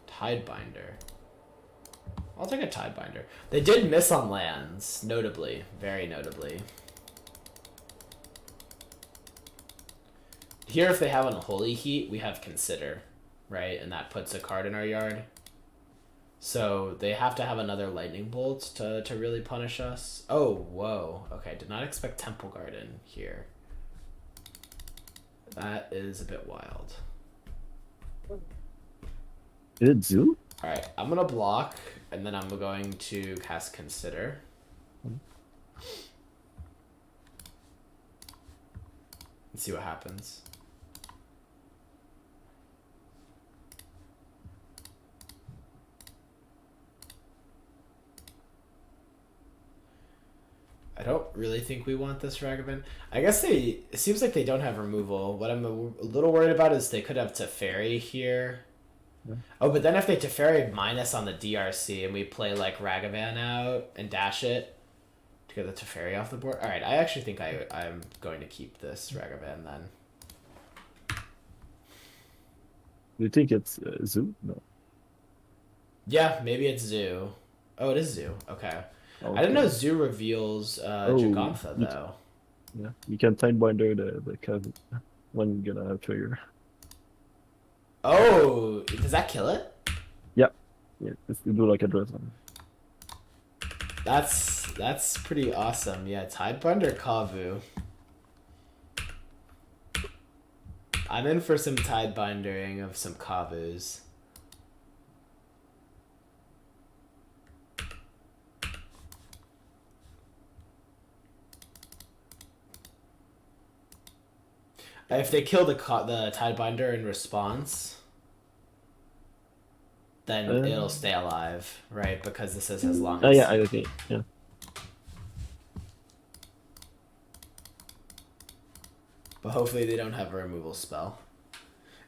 Tidebinder. I'll take a Tidebinder. They did miss on lands, notably. Very notably. Here, if they have Unholy Heat, we have Consider, right? And that puts a card in our yard. So they have to have another Lightning Bolt to really punish us. Oh, whoa. Okay, did not expect Temple Garden here. That is a bit wild. Is it Zoo? Alright, I'm gonna block, and then I'm going to cast Consider. Let's see what happens. I don't really think we want this Ragavan. I guess it seems like they don't have removal. What I'm a little worried about is they could have Teferi here. Yeah. Oh, but then if they Teferi minus on the DRC and we play like Ragavan out and dash it to get the Teferi off the board. Alright, I actually think I'm going to keep this Ragavan then. Do you think it's Zoo? No. Yeah, maybe it's Zoo. Oh, it is Zoo. Okay. I didn't know Zoo reveals Jagantha, though. Yeah, you can Tidebinder the cousin when you're gonna have trigger. Oh, does that kill it? Yeah, it's do like a dress on it. That's pretty awesome. Yeah, Tidebinder Kavu. I'm in for some Tidebindering of some Kavus. If they kill the Tidebinder in response, then it'll stay alive, right? Because this is as long as... Oh, yeah, I think, yeah. But hopefully they don't have a removal spell.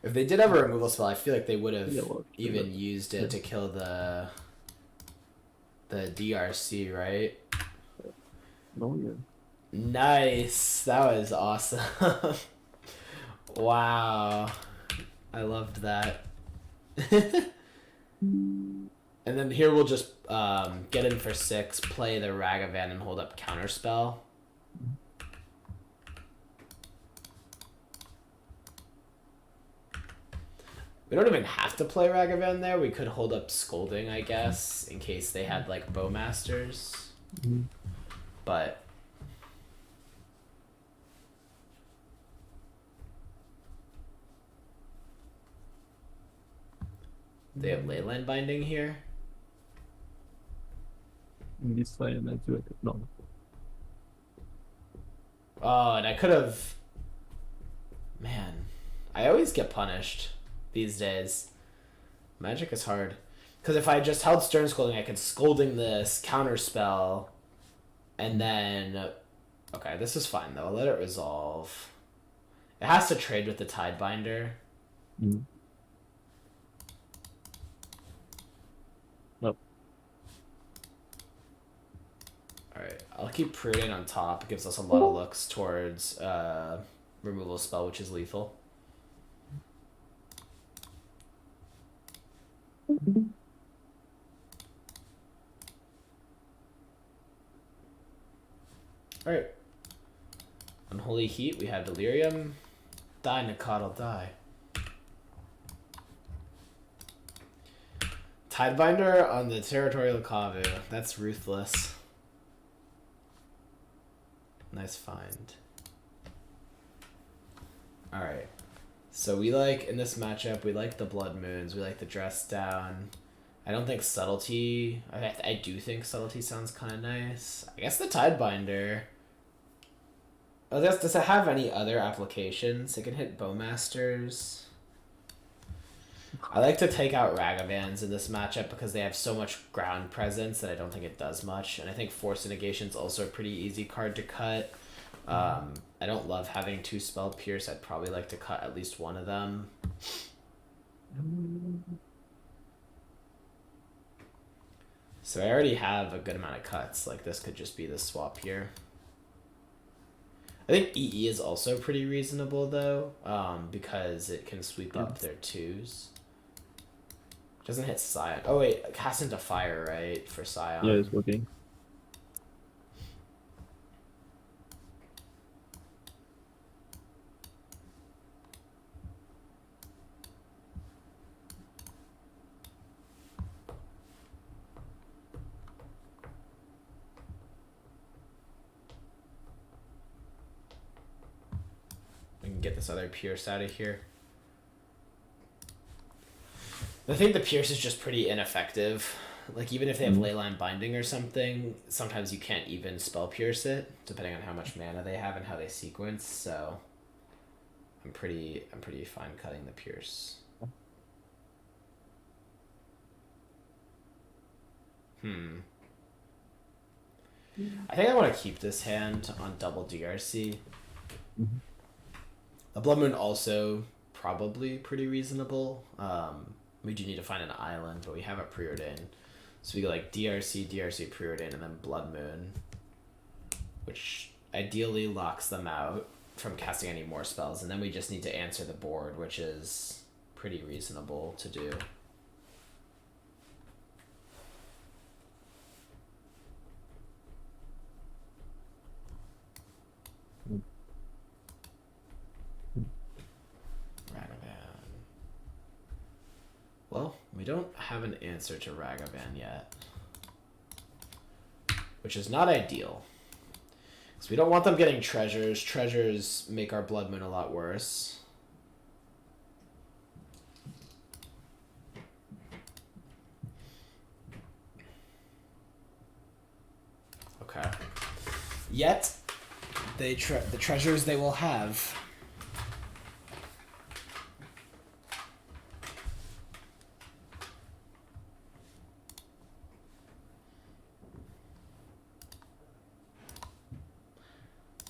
If they did have a removal spell, I feel like they would have even used it to kill the DRC, right? Oh, yeah. Nice! That was awesome. Wow. I loved that. And then here we'll just get in for 6, play the Ragavan, and hold up Counterspell. We don't even have to play Ragavan there. We could hold up Scolding, I guess, in case they had, like, Bowmasters. Mm-hmm. But... They have Leyline Binding here. This way and then do it. No. Oh, and I could have... Man, I always get punished these days. Magic is hard. Because if I just held Stern Scolding, I could Scolding this, Counterspell, and then... Okay, this is fine, though. I'll let it resolve. It has to trade with the Tidebinder. Mm. Nope. Alright, I'll keep Preordain on top. It gives us a lot of looks towards removal spell, which is lethal. Alright. Unholy Heat, we have Delirium. Die, Nakat'll die. Tidebinder on the Territorial Kavu. That's ruthless. Nice find. Alright. So we like, in this matchup, we like the Blood Moons. We like the Dress Down. I don't think Subtlety... I do think Subtlety sounds kind of nice. I guess the Tidebinder... Oh, does it have any other applications? It can hit Bowmasters. I like to take out Ragavans in this matchup because they have so much ground presence that I don't think it does much. And I think Force Negation's also a pretty easy card to cut. I don't love having 2 Spell Pierce. I'd probably like to cut at least one of them. So I already have a good amount of cuts. Like, this could just be the swap here. I think EE is also pretty reasonable, though, because it can sweep up their 2s. Doesn't hit Scion. Oh, wait, it casts into Fire, right, for Scion? Yeah, it's working. We can get this other Pierce out of here. I think the Pierce is just pretty ineffective. Like, even if they have Leyline Binding or something, sometimes you can't even Spell Pierce it, depending on how much mana they have and how they sequence, so... I'm pretty fine cutting the Pierce. I think I want to keep this hand on double DRC. The Blood Moon also probably pretty reasonable. We do need to find an island, but we have a Preordain. So we go like DRC, DRC, Preordain, and then Blood Moon, which ideally locks them out from casting any more spells. And then we just need to answer the board, which is pretty reasonable to do. Well, we don't have an answer to Ragavan yet, which is not ideal. So we don't want them getting treasures. Treasures make our Blood Moon a lot worse. Okay. Yet, the treasures they will have.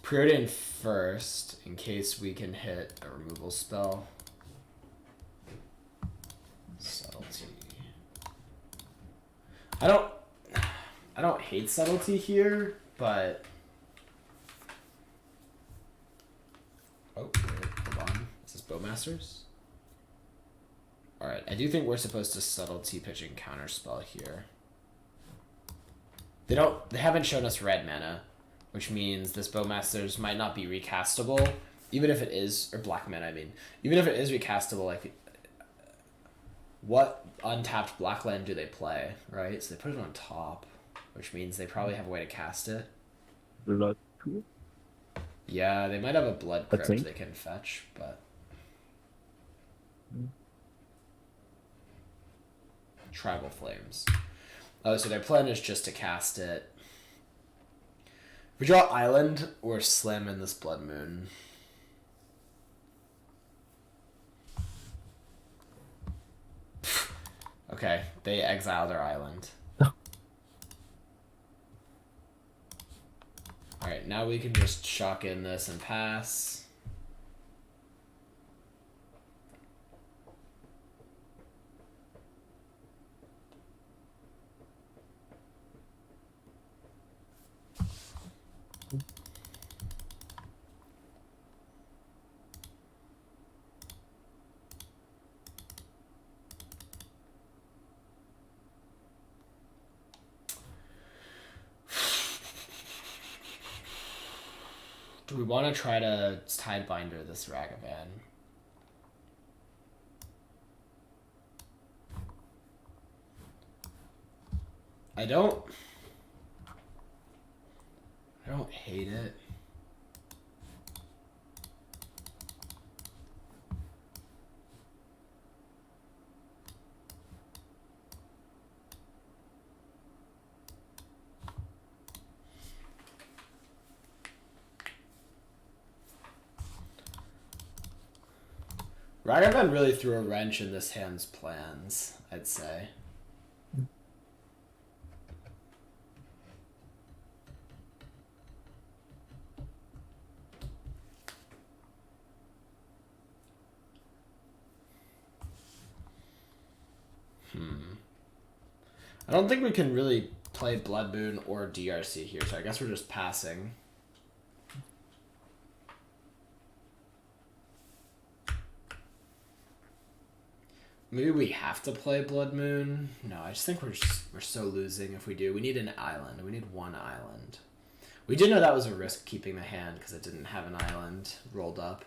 Preordain first, in case we can hit a removal spell. Subtlety. I don't hate Subtlety here, but... Oh, wait, hold on. Is this Bowmasters? Alright, I do think we're supposed to Subtlety pitching counterspell here. They haven't shown us red mana, which means this Bowmasters might not be recastable, even if it is, or black mana, I mean. Even if it is recastable, like, what untapped black land do they play, right? So they put it on top, which means they probably have a way to cast it. Blood. Yeah, they might have a Blood Crypt they can fetch, but... Tribal Flames. Oh, so their plan is just to cast it. We draw Island or Slam in this Blood Moon. Okay, they exile their island. Alright, now we can just shock in this and pass. Do we want to try to Tidebinder this Ragavan? I don't hate it. Ragavan really threw a wrench in this hand's plans, I'd say. I don't think we can really play Blood Moon or DRC here, so I guess we're just passing. Maybe we have to play Blood Moon. No, I just think we're so losing if we do. We need an island. We need one island. We did know that was a risk keeping the hand because it didn't have an island rolled up.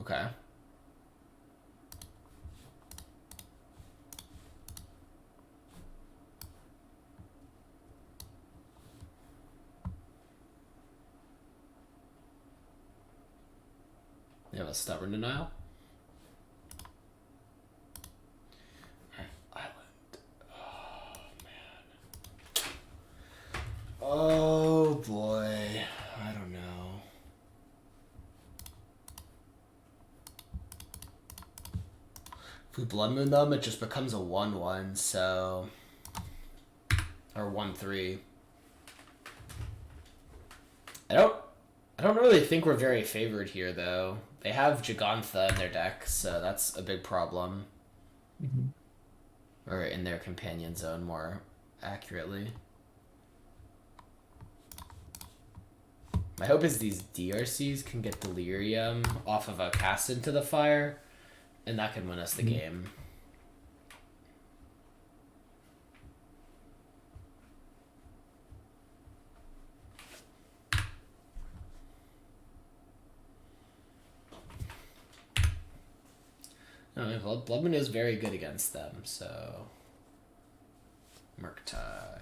Okay. They have a stubborn denial. Island. Oh man. Oh boy. I don't know. If we Blood Moon them, it just becomes a 1/1, so... Or 1/3. I don't really think we're very favored here, though. They have Gigantha in their deck, so that's a big problem. Or in their companion zone, more accurately. My hope is these DRCs can get Delirium off of a Cast Into the Fire, and that can win us the game. No, Blood Moon is very good against them, so... Murktide.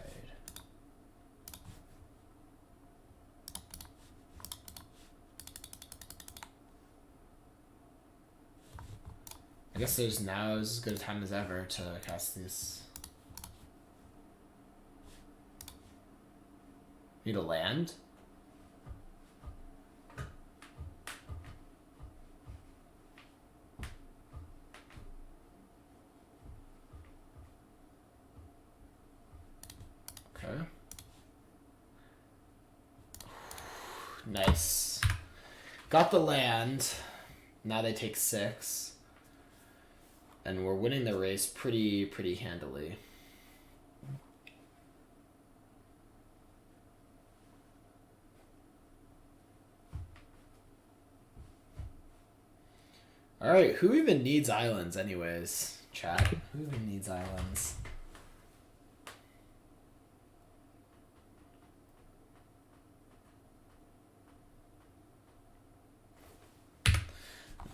I guess there's now as good a time as ever to cast this. Need a land? Okay. Nice. Got the land. Now they take 6. And we're winning the race pretty handily. Alright, who even needs islands anyways, chat? Who even needs islands?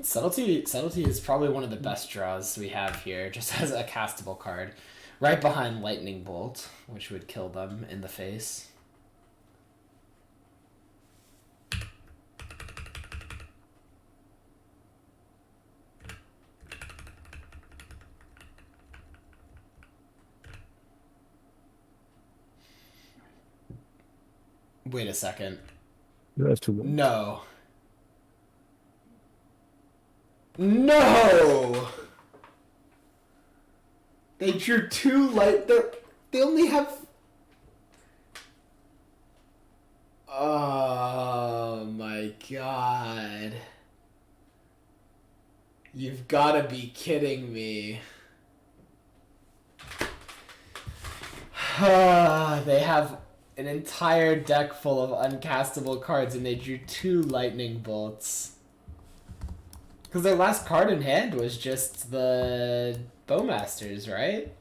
Subtlety is probably one of the best draws we have here, just as a castable card. Right behind Lightning Bolt, which would kill them in the face. Wait a second. That's too long. No. No! They drew 2 light. They only have... Oh my god. You've gotta be kidding me. They have an entire deck full of uncastable cards and they drew 2 lightning bolts. Because their last card in hand was just the Bowmasters, right?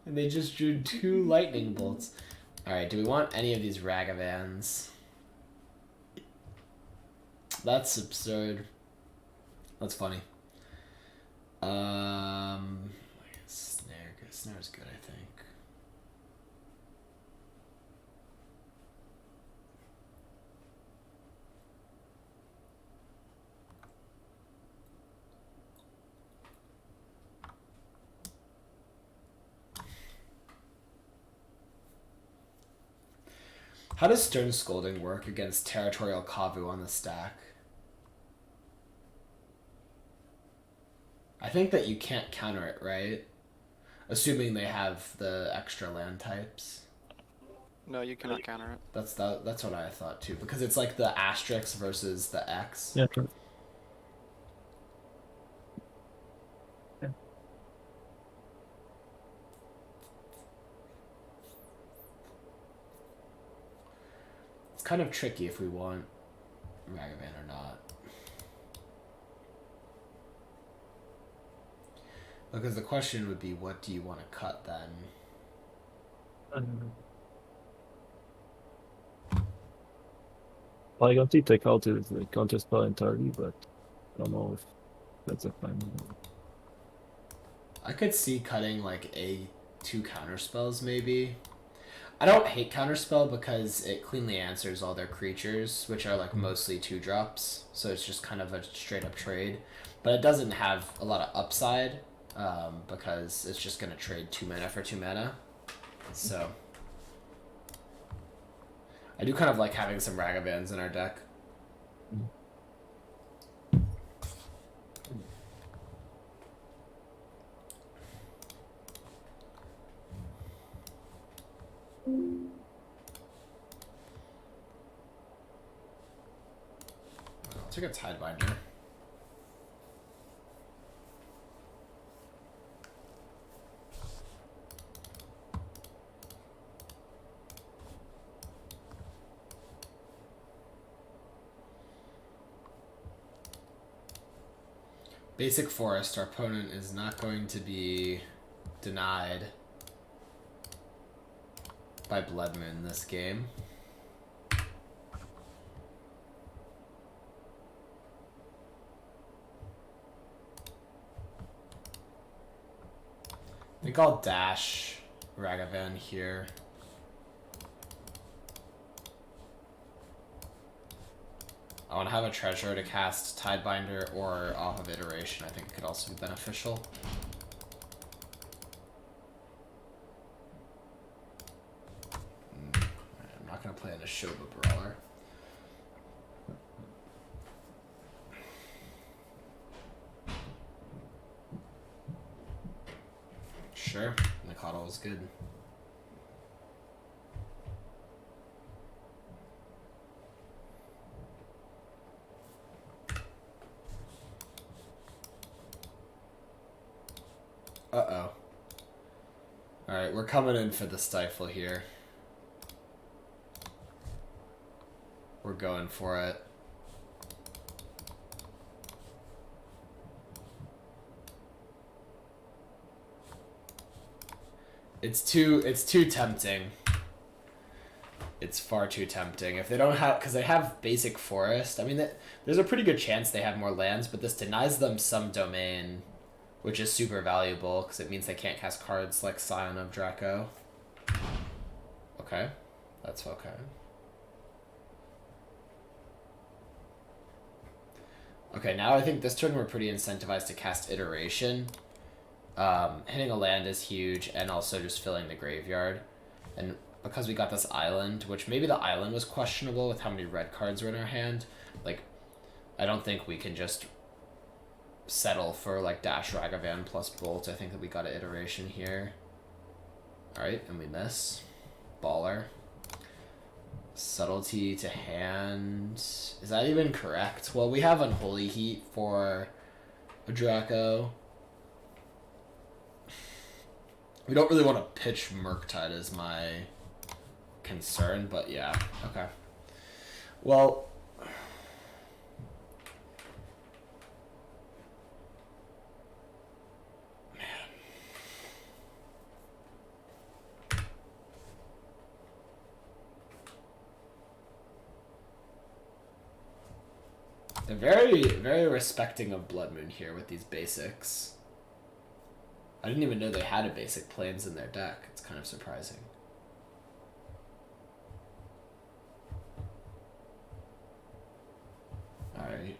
And they just drew 2 lightning bolts. Alright, do we want any of these Ragavans? That's absurd. That's funny. Snare's good, I think. How does Stern Scolding work against Territorial Kavu on the stack? I think that you can't counter it, right? Assuming they have the extra land types. No, you cannot counter it. That's what I thought too, because it's like the asterisk versus the X. Yeah, true. Yeah. It's kind of tricky if we want Ragavan or not. Because the question would be, what do you want to cut then? Well, I got to take out his counter spell entirely, but I don't know if that's a plan. I could see cutting like 2 counter spells maybe. I don't hate counterspell because it cleanly answers all their creatures, which are like mostly 2-drops, so it's just kind of a straight up trade. But it doesn't have a lot of upside because it's just going to trade 2 mana for 2 mana. So I do kind of like having some Ragavans in our deck. I'll take a Tidebinder. Basic Forest, our opponent is not going to be denied by Blood Moon this game. I think I'll dash Ragavan here. I want to have a treasure to cast Tidebinder or off of Iteration. I think it could also be beneficial. I'm not going to play in a Shoba Brawler. Sure, Nikado is good. Uh-oh. Alright, we're coming in for the Stifle here. We're going for it. It's too tempting. It's far too tempting. If they don't have, because they have Basic Forest. I mean, there's a pretty good chance they have more lands, but this denies them some domain, which is super valuable because it means they can't cast cards like Scion of Draco. Okay, that's okay. Okay, now I think this turn we're pretty incentivized to cast Iteration. Hitting a land is huge, and also just filling the graveyard. And because we got this island, which maybe the island was questionable with how many red cards were in our hand, like, I don't think we can just settle for, like, Dash Ragavan plus Bolt. I think that we got an Iteration here. Alright, and we miss. Baller. Subtlety to hand. Is that even correct? Well, we have Unholy Heat for a Draco. We don't really want to pitch Murktide is my concern, but yeah, okay. Well, they're very, very respecting of Blood Moon here with these basics. I didn't even know they had a basic plains in their deck. It's kind of surprising. Alright.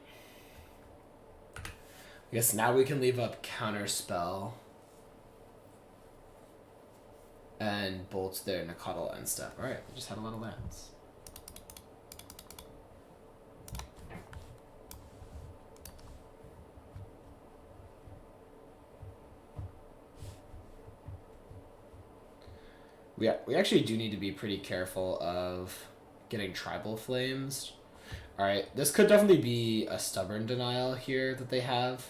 I guess now we can leave up Counterspell and bolt their Nakatl end step. Alright, we just had a lot of lands. We actually do need to be pretty careful of getting Tribal Flames. Alright, this could definitely be a Stubborn Denial here that they have.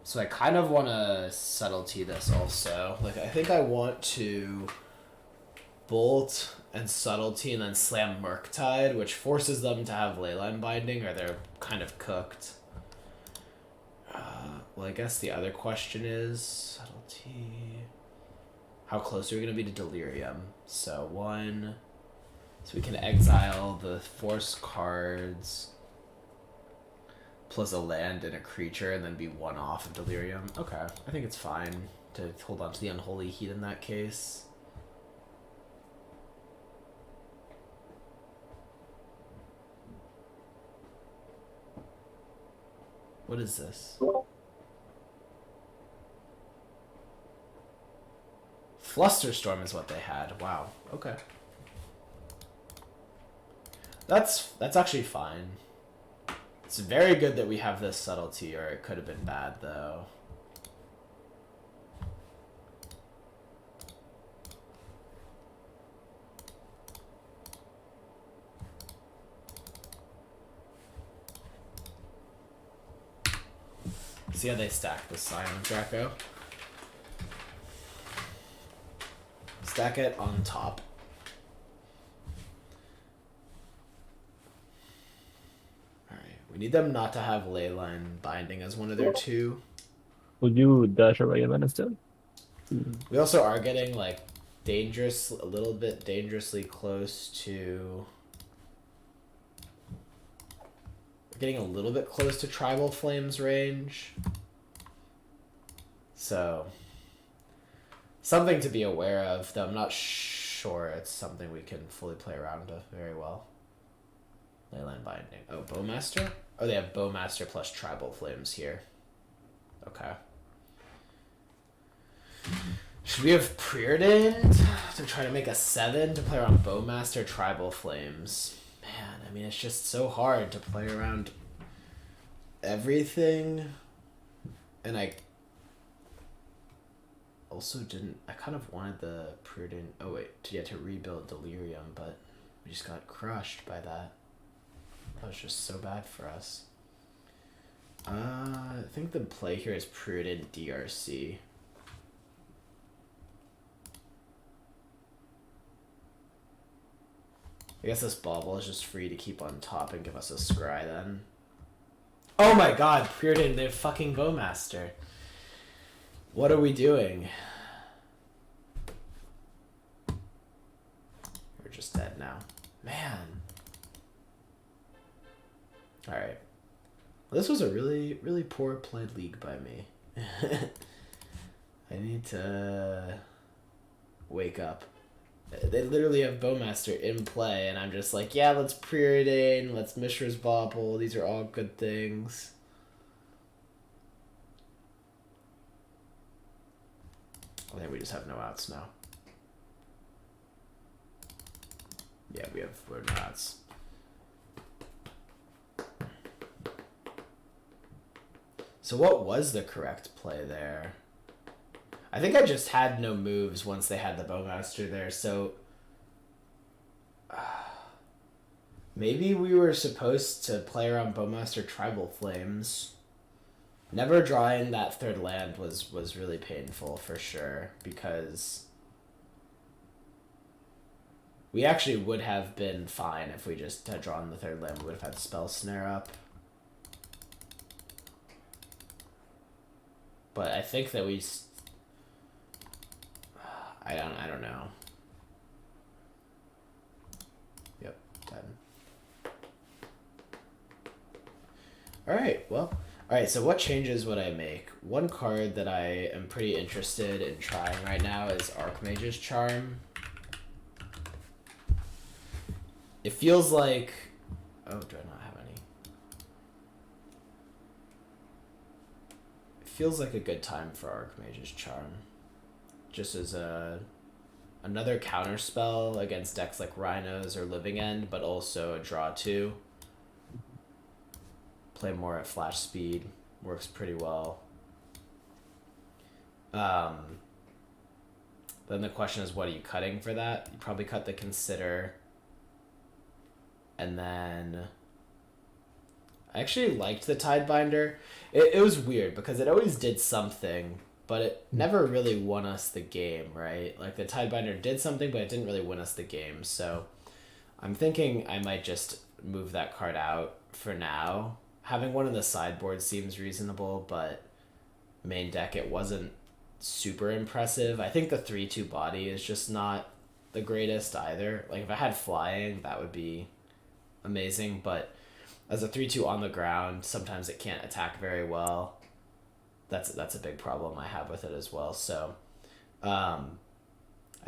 So I kind of want to Subtlety this also. Like, I think I want to Bolt and Subtlety and then slam Murktide, which forces them to have Leyline Binding or they're kind of cooked. Well, I guess the other question is Subtlety. How close are we going to be to Delirium? So we can exile the force cards plus a land and a creature and then be one off of Delirium. Okay, I think it's fine to hold on to the Unholy Heat in that case. What is this? Flusterstorm is what they had. Wow. Okay. That's actually fine. It's very good that we have this Subtlety, or it could have been bad though. See how they stack the Scion Draco? Stack it on top. Alright, we need them not to have Leyline Binding as one of their two. Would you dash a Ragavan instead? We also are getting like a little bit dangerously close to... We're getting a little bit close to Tribal Flames range. So... something to be aware of, though I'm not sure it's something we can fully play around with very well. Leyline Binding. Oh, Bowmaster? Oh, they have Bowmaster plus Tribal Flames here. Okay. Should we have Preordained to try to make a 7 to play around Bowmaster Tribal Flames? Man, I mean, it's just so hard to play around everything. And I also didn't... I kind of wanted the Prudent... Oh, wait. To rebuild Delirium, but we just got crushed by that. That was just so bad for us. I think the play here is Prudent DRC. I guess this Bauble is just free to keep on top and give us a Scry then. Oh my god, Prudent, they're fucking Bowmaster. What are we doing? We're just dead now. Man. Alright. Well, this was a really, really poor played league by me. I need to wake up. They literally have Bowmaster in play, and I'm just like, yeah, let's Preordain, let's Mishra's Bauble, these are all good things. I think we just have no outs now. Yeah, we're no outs. So what was the correct play there? I think I just had no moves once they had the Bowmaster there, so... maybe we were supposed to play around Bowmaster Tribal Flames. Never drawing that third land was really painful for sure, because we actually would have been fine if we just had drawn the third land. We would have had Spell Snare up. But I think that I don't know. Yep, 10. Alright, well. Alright, so what changes would I make? One card that I am pretty interested in trying right now is Archmage's Charm. It feels like... Oh, do I not have any? It feels like a good time for Archmage's Charm. Just as another counter spell against decks like Rhinos or Living End, but also a draw 2. Play more at flash speed. Works pretty well. Then the question is, what are you cutting for that? You probably cut the Consider. And then I actually liked the Tidebinder. It was weird because it always did something, but it never really won us the game, right? Like the Tidebinder did something, but it didn't really win us the game. So I'm thinking I might just move that card out for now. Having one in the sideboard seems reasonable, but main deck it wasn't super impressive. I think the 3/2 body is just not the greatest either. Like if I had flying, that would be amazing, but as a 3/2 on the ground, sometimes it can't attack very well. That's a big problem I have with it as well. So I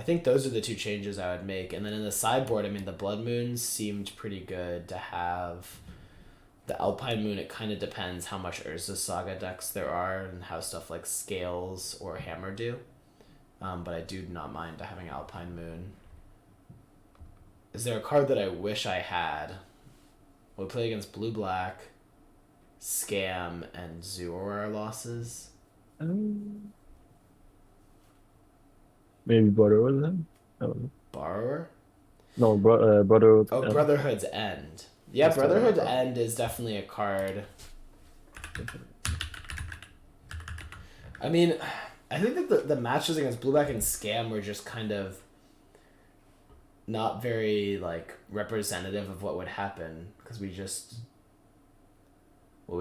think those are the two changes I would make. And then in the sideboard, I mean, the Blood Moons seemed pretty good to have. The Alpine Moon, it kind of depends how much Urza Saga decks there are and how stuff like Scales or Hammer do. But I do not mind having Alpine Moon. Is there a card that I wish I had? We play against Blue-Black, Scam, and Zora losses. Maybe Brotherhood then? I don't know. Borrower? No, Brotherhood. Oh, Brotherhood's End. Yeah, Brotherhood's End is definitely a card. I mean, I think that the matches against Blue-Black and Scam were just kind of not very like representative of what would happen, because we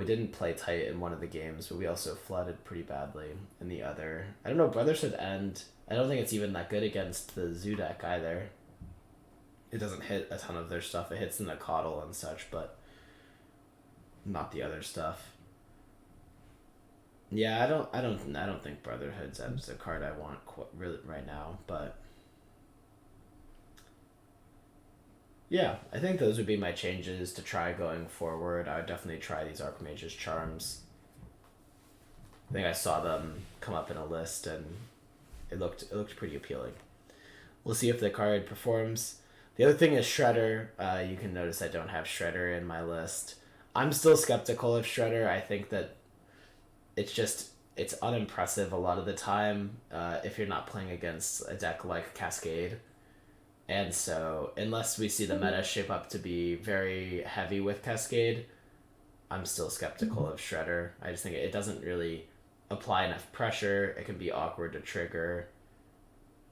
didn't play tight in one of the games, but we also flooded pretty badly in the other. I don't know, Brotherhood End, I don't think it's even that good against the Zoo deck either. It doesn't hit a ton of their stuff. It hits in the Coddle and such, but not the other stuff. Yeah, I don't think Brotherhood's End is a card I want really right now, but yeah, I think those would be my changes to try going forward. I would definitely try these Archmage's Charms. I think I saw them come up in a list and it looked pretty appealing. We'll see if the card performs. The other thing is Shredder. You can notice I don't have Shredder in my list. I'm still skeptical of Shredder. I think that it's unimpressive a lot of the time if you're not playing against a deck like Cascade. And so, unless we see the meta shape up to be very heavy with Cascade, I'm still skeptical of Shredder. I just think it doesn't really apply enough pressure. It can be awkward to trigger.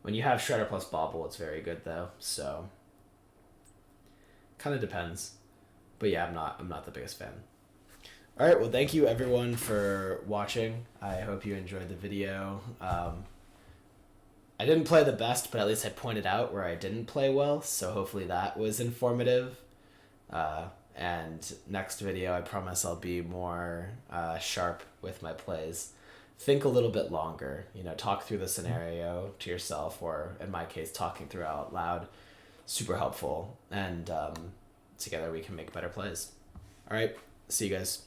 When you have Shredder plus Bobble, it's very good though. So, kind of depends. But yeah, I'm not the biggest fan. All right, well, thank you everyone for watching. I hope you enjoyed the video. I didn't play the best, but at least I pointed out where I didn't play well, so hopefully that was informative. And next video, I promise I'll be more sharp with my plays. Think a little bit longer, talk through the scenario to yourself, or in my case, talking through out loud. Super helpful, and together we can make better plays. All right, see you guys.